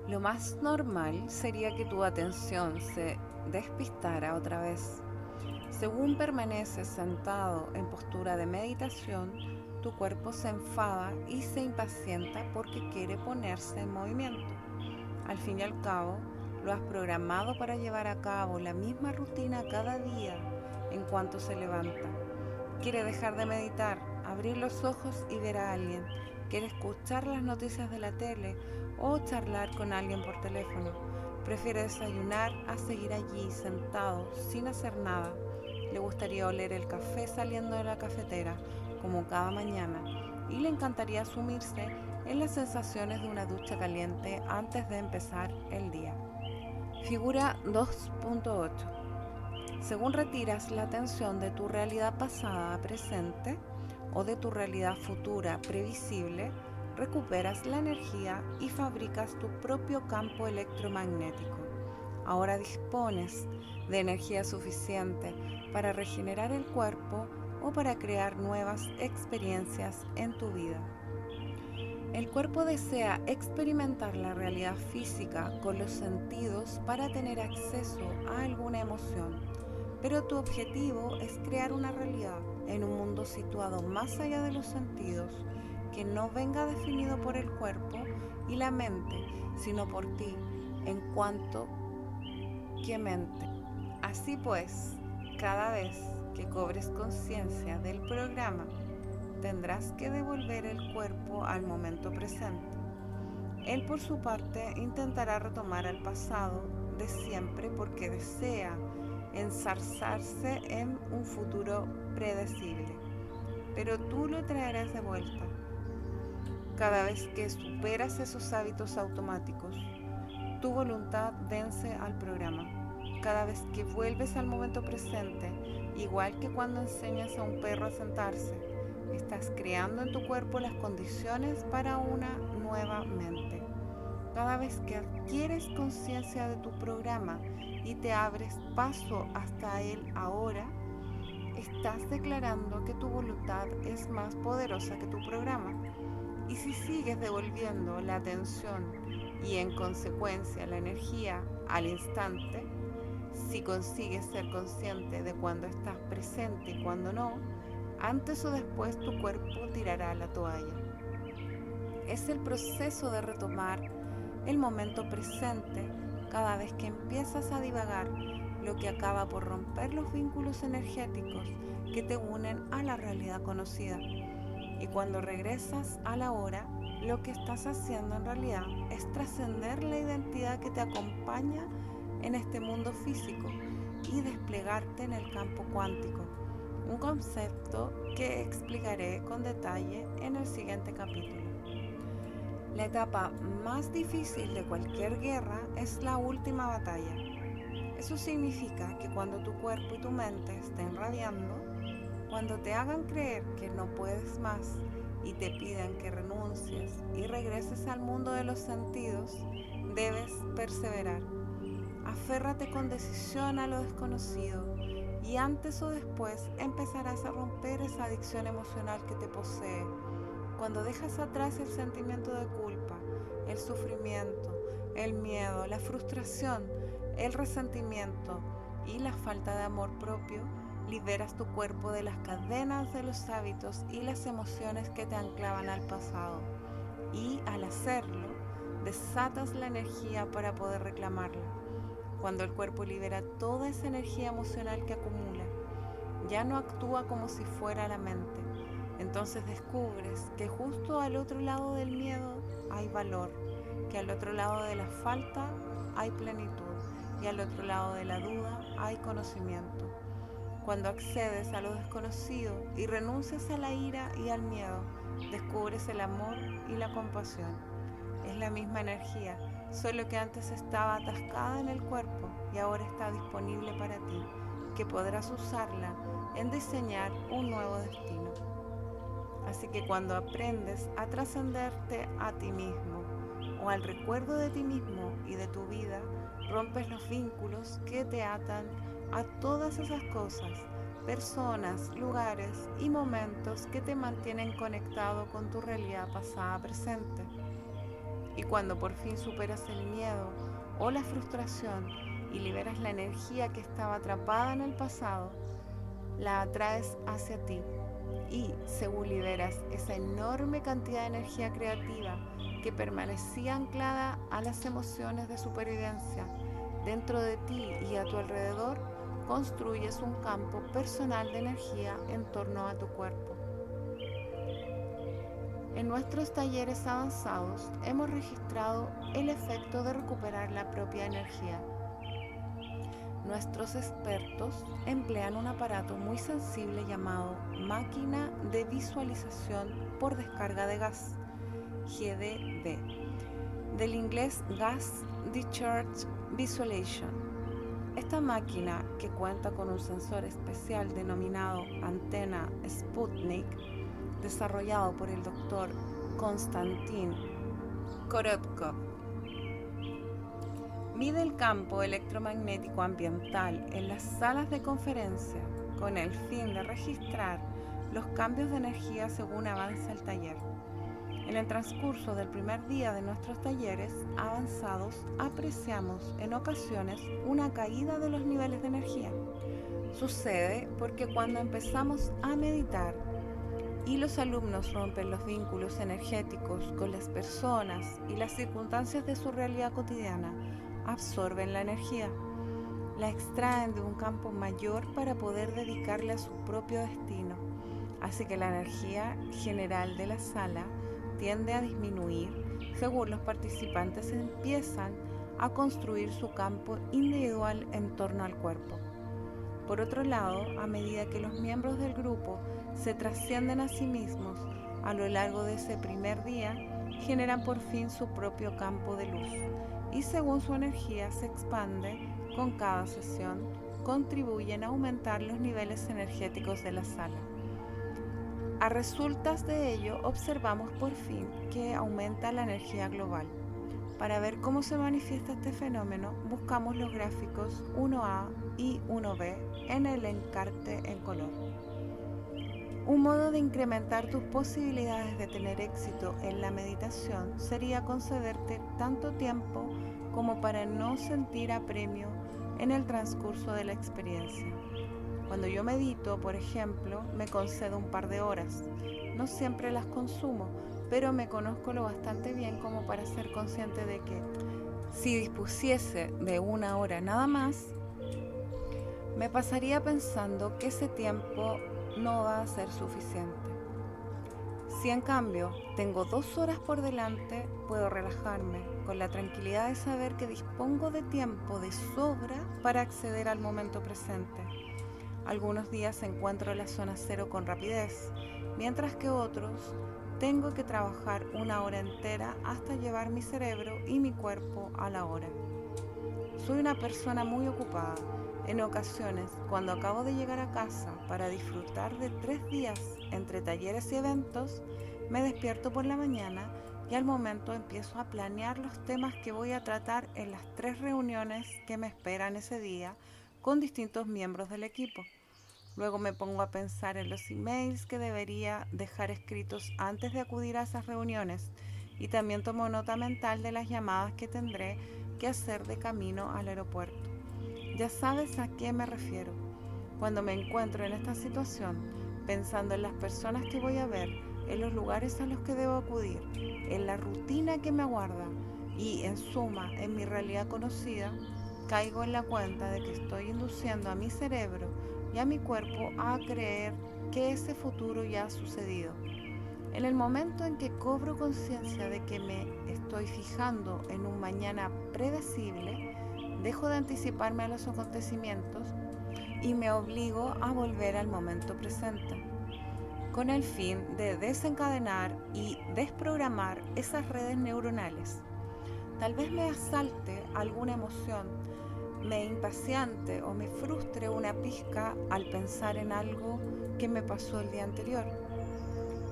Lo más normal sería que tu atención se despistara otra vez. Según permaneces sentado en postura de meditación, tu cuerpo se enfada y se impacienta porque quiere ponerse en movimiento. Al fin y al cabo, lo has programado para llevar a cabo la misma rutina cada día en cuanto se levanta. Quiere dejar de meditar, abrir los ojos y ver a alguien. Quiere escuchar las noticias de la tele o charlar con alguien por teléfono. Prefiere desayunar a seguir allí sentado sin hacer nada. Le gustaría oler el café saliendo de la cafetera, como cada mañana, y le encantaría sumirse en las sensaciones de una ducha caliente antes de empezar el día. Figura 2.8. Según retiras la atención de tu realidad pasada a presente o de tu realidad futura previsible, recuperas la energía y fabricas tu propio campo electromagnético. Ahora dispones de energía suficiente para regenerar el cuerpo o para crear nuevas experiencias en tu vida. El cuerpo desea experimentar la realidad física con los sentidos para tener acceso a alguna emoción, pero tu objetivo es crear una realidad en un mundo situado más allá de los sentidos, que no venga definido por el cuerpo y la mente, sino por ti, en cuanto que mente. Así pues, cada vez que cobres conciencia del programa, tendrás que devolver el cuerpo al momento presente. Él, por su parte, intentará retomar al pasado de siempre porque desea enzarzarse en un futuro predecible, pero tú lo traerás de vuelta. Cada vez que superas esos hábitos automáticos, tu voluntad vence al programa. Cada vez que vuelves al momento presente, igual que cuando enseñas a un perro a sentarse, estás creando en tu cuerpo las condiciones para una nueva mente. Cada vez que adquieres conciencia de tu programa y te abres paso hasta él ahora, estás declarando que tu voluntad es más poderosa que tu programa. Y si sigues devolviendo la atención y en consecuencia la energía al instante, si consigues ser consciente de cuando estás presente y cuando no, antes o después tu cuerpo tirará la toalla. Es el proceso de retomar el momento presente cada vez que empiezas a divagar, lo que acaba por romper los vínculos energéticos que te unen a la realidad conocida. Y cuando regresas a la hora, lo que estás haciendo en realidad es trascender la identidad que te acompaña en este mundo físico y desplegarte en el campo cuántico, un concepto que explicaré con detalle en el siguiente capítulo. La etapa más difícil de cualquier guerra es la última batalla. Eso significa que cuando tu cuerpo y tu mente estén rabiando, cuando te hagan creer que no puedes más y te pidan que renuncies y regreses al mundo de los sentidos, debes perseverar. Aférrate con decisión a lo desconocido y antes o después empezarás a romper esa adicción emocional que te posee. Cuando dejas atrás el sentimiento de culpa, el sufrimiento, el miedo, la frustración, el resentimiento y la falta de amor propio, liberas tu cuerpo de las cadenas de los hábitos y las emociones que te anclaban al pasado. Y al hacerlo, desatas la energía para poder reclamarla. Cuando el cuerpo libera toda esa energía emocional que acumula, ya no actúa como si fuera la mente. Entonces descubres que justo al otro lado del miedo hay valor, que al otro lado de la falta hay plenitud y al otro lado de la duda hay conocimiento. Cuando accedes a lo desconocido y renuncias a la ira y al miedo, descubres el amor y la compasión. Es la misma energía, solo que antes estaba atascada en el cuerpo y ahora está disponible para ti, que podrás usarla en diseñar un nuevo destino. Así que cuando aprendes a trascenderte a ti mismo o al recuerdo de ti mismo y de tu vida, rompes los vínculos que te atan a todas esas cosas, personas, lugares y momentos que te mantienen conectado con tu realidad pasada presente. Y cuando por fin superas el miedo o la frustración y liberas la energía que estaba atrapada en el pasado, la atraes hacia ti. Y según liberas esa enorme cantidad de energía creativa que permanecía anclada a las emociones de supervivencia dentro de ti y a tu alrededor, construyes un campo personal de energía en torno a tu cuerpo. En nuestros talleres avanzados hemos registrado el efecto de recuperar la propia energía. Nuestros expertos emplean un aparato muy sensible llamado máquina de visualización por descarga de gas, GDV, del inglés Gas Discharge Visualization. Esta máquina, que cuenta con un sensor especial denominado antena Sputnik, desarrollado por el Dr. Konstantin Korotkov, mide el campo electromagnético ambiental en las salas de conferencia con el fin de registrar los cambios de energía según avanza el taller. En el transcurso del primer día de nuestros talleres avanzados, apreciamos en ocasiones una caída de los niveles de energía. Sucede porque cuando empezamos a meditar y los alumnos rompen los vínculos energéticos con las personas y las circunstancias de su realidad cotidiana, absorben la energía, la extraen de un campo mayor para poder dedicarle a su propio destino. Así que la energía general de la sala tiende a disminuir según los participantes empiezan a construir su campo individual en torno al cuerpo. Por otro lado, a medida que los miembros del grupo se trascienden a sí mismos a lo largo de ese primer día, generan por fin su propio campo de luz y según su energía se expande con cada sesión, contribuyen a aumentar los niveles energéticos de la sala. A resultas de ello, observamos por fin que aumenta la energía global. Para ver cómo se manifiesta este fenómeno, buscamos los gráficos 1A y 1B en el encarte en color. Un modo de incrementar tus posibilidades de tener éxito en la meditación sería concederte tanto tiempo como para no sentir apremio en el transcurso de la experiencia. Cuando yo medito, por ejemplo, me concedo un par de horas. No siempre las consumo, pero me conozco lo bastante bien como para ser consciente de que si dispusiese de una hora nada más, me pasaría pensando que ese tiempo no va a ser suficiente. Si en cambio tengo 2 horas por delante, puedo relajarme con la tranquilidad de saber que dispongo de tiempo de sobra para acceder al momento presente. Algunos días encuentro la zona cero con rapidez, mientras que otros tengo que trabajar 1 hora entera hasta llevar mi cerebro y mi cuerpo a la hora. Soy una persona muy ocupada. En ocasiones, cuando acabo de llegar a casa para disfrutar de 3 días entre talleres y eventos, me despierto por la mañana y al momento empiezo a planear los temas que voy a tratar en las 3 reuniones que me esperan ese día con distintos miembros del equipo. Luego me pongo a pensar en los emails que debería dejar escritos antes de acudir a esas reuniones y también tomo nota mental de las llamadas que tendré que hacer de camino al aeropuerto. Ya sabes a qué me refiero. Cuando me encuentro en esta situación, pensando en las personas que voy a ver, en los lugares a los que debo acudir, en la rutina que me aguarda y, en suma, en mi realidad conocida, caigo en la cuenta de que estoy induciendo a mi cerebro y a mi cuerpo a creer que ese futuro ya ha sucedido. En el momento en que cobro conciencia de que me estoy fijando en un mañana predecible, dejo de anticiparme a los acontecimientos y me obligo a volver al momento presente, con el fin de desencadenar y desprogramar esas redes neuronales. Tal vez me asalte alguna emoción, me impaciente o me frustre una pizca al pensar en algo que me pasó el día anterior.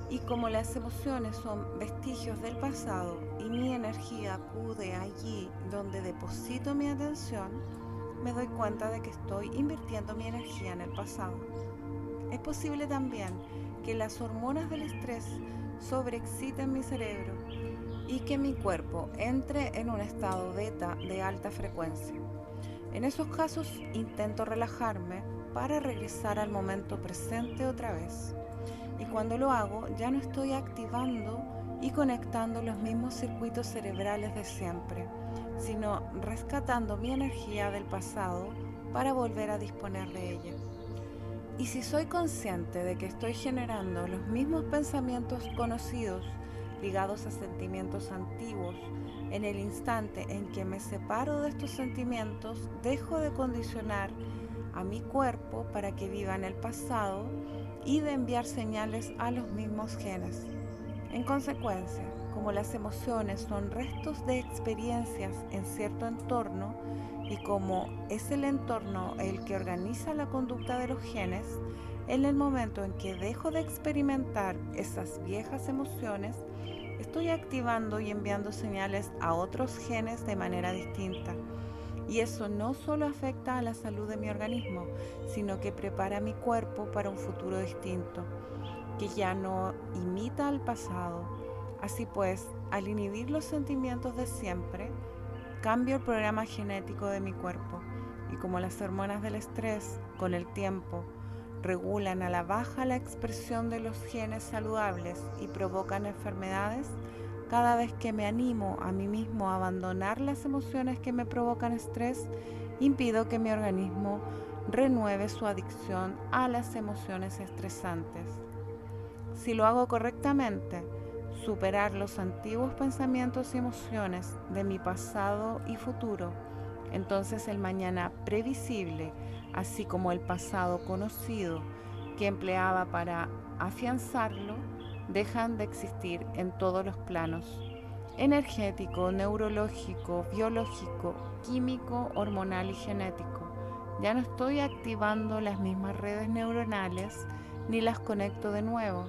Y como las emociones son vestigios del pasado y mi energía acude allí donde deposito mi atención, me doy cuenta de que estoy invirtiendo mi energía en el pasado. Es posible también que las hormonas del estrés sobreexciten mi cerebro y que mi cuerpo entre en un estado beta de alta frecuencia. En esos casos intento relajarme para regresar al momento presente otra vez. Y cuando lo hago ya no estoy activando y conectando los mismos circuitos cerebrales de siempre, sino rescatando mi energía del pasado para volver a disponer de ella. Y si soy consciente de que estoy generando los mismos pensamientos conocidos ligados a sentimientos antiguos, en el instante en que me separo de estos sentimientos, dejo de condicionar a mi cuerpo para que viva en el pasado y de enviar señales a los mismos genes. En consecuencia, como las emociones son restos de experiencias en cierto entorno y como es el entorno el que organiza la conducta de los genes, en el momento en que dejo de experimentar esas viejas emociones, estoy activando y enviando señales a otros genes de manera distinta. Y eso no solo afecta a la salud de mi organismo, sino que prepara mi cuerpo para un futuro distinto, que ya no imita al pasado. Así pues, al inhibir los sentimientos de siempre, cambio el programa genético de mi cuerpo. Y como las hormonas del estrés, con el tiempo, regulan a la baja la expresión de los genes saludables y provocan enfermedades, cada vez que me animo a mí mismo a abandonar las emociones que me provocan estrés, impido que mi organismo renueve su adicción a las emociones estresantes. Si lo hago correctamente, superar los antiguos pensamientos y emociones de mi pasado y futuro, entonces el mañana previsible, así como el pasado conocido que empleaba para afianzarlo, dejan de existir en todos los planos: energético, neurológico, biológico, químico, hormonal y genético. Ya no estoy activando las mismas redes neuronales ni las conecto de nuevo,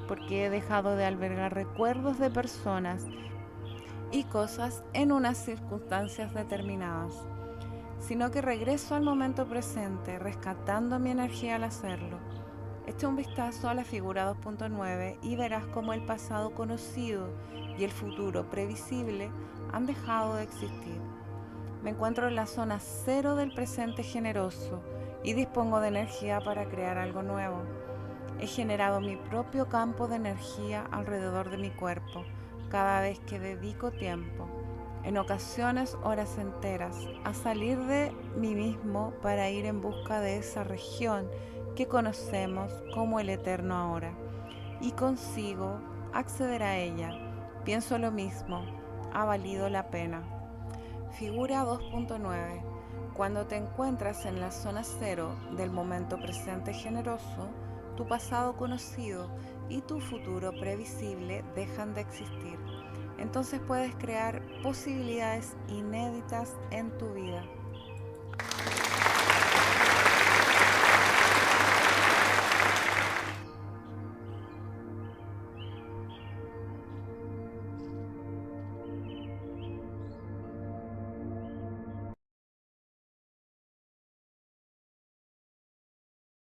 porque he dejado de albergar recuerdos de personas y cosas en unas circunstancias determinadas, sino que regreso al momento presente, rescatando mi energía al hacerlo. Echa un vistazo a la figura 2.9 y verás cómo el pasado conocido y el futuro previsible han dejado de existir. Me encuentro en la zona cero del presente generoso y dispongo de energía para crear algo nuevo. He generado mi propio campo de energía alrededor de mi cuerpo cada vez que dedico tiempo, en ocasiones horas enteras, a salir de mí mismo para ir en busca de esa región que conocemos como el eterno ahora, y consigo acceder a ella. Pienso lo mismo, ha valido la pena. Figura 2.9. Cuando te encuentras en la zona cero del momento presente generoso, tu pasado conocido y tu futuro previsible dejan de existir. Entonces puedes crear posibilidades inéditas en tu vida.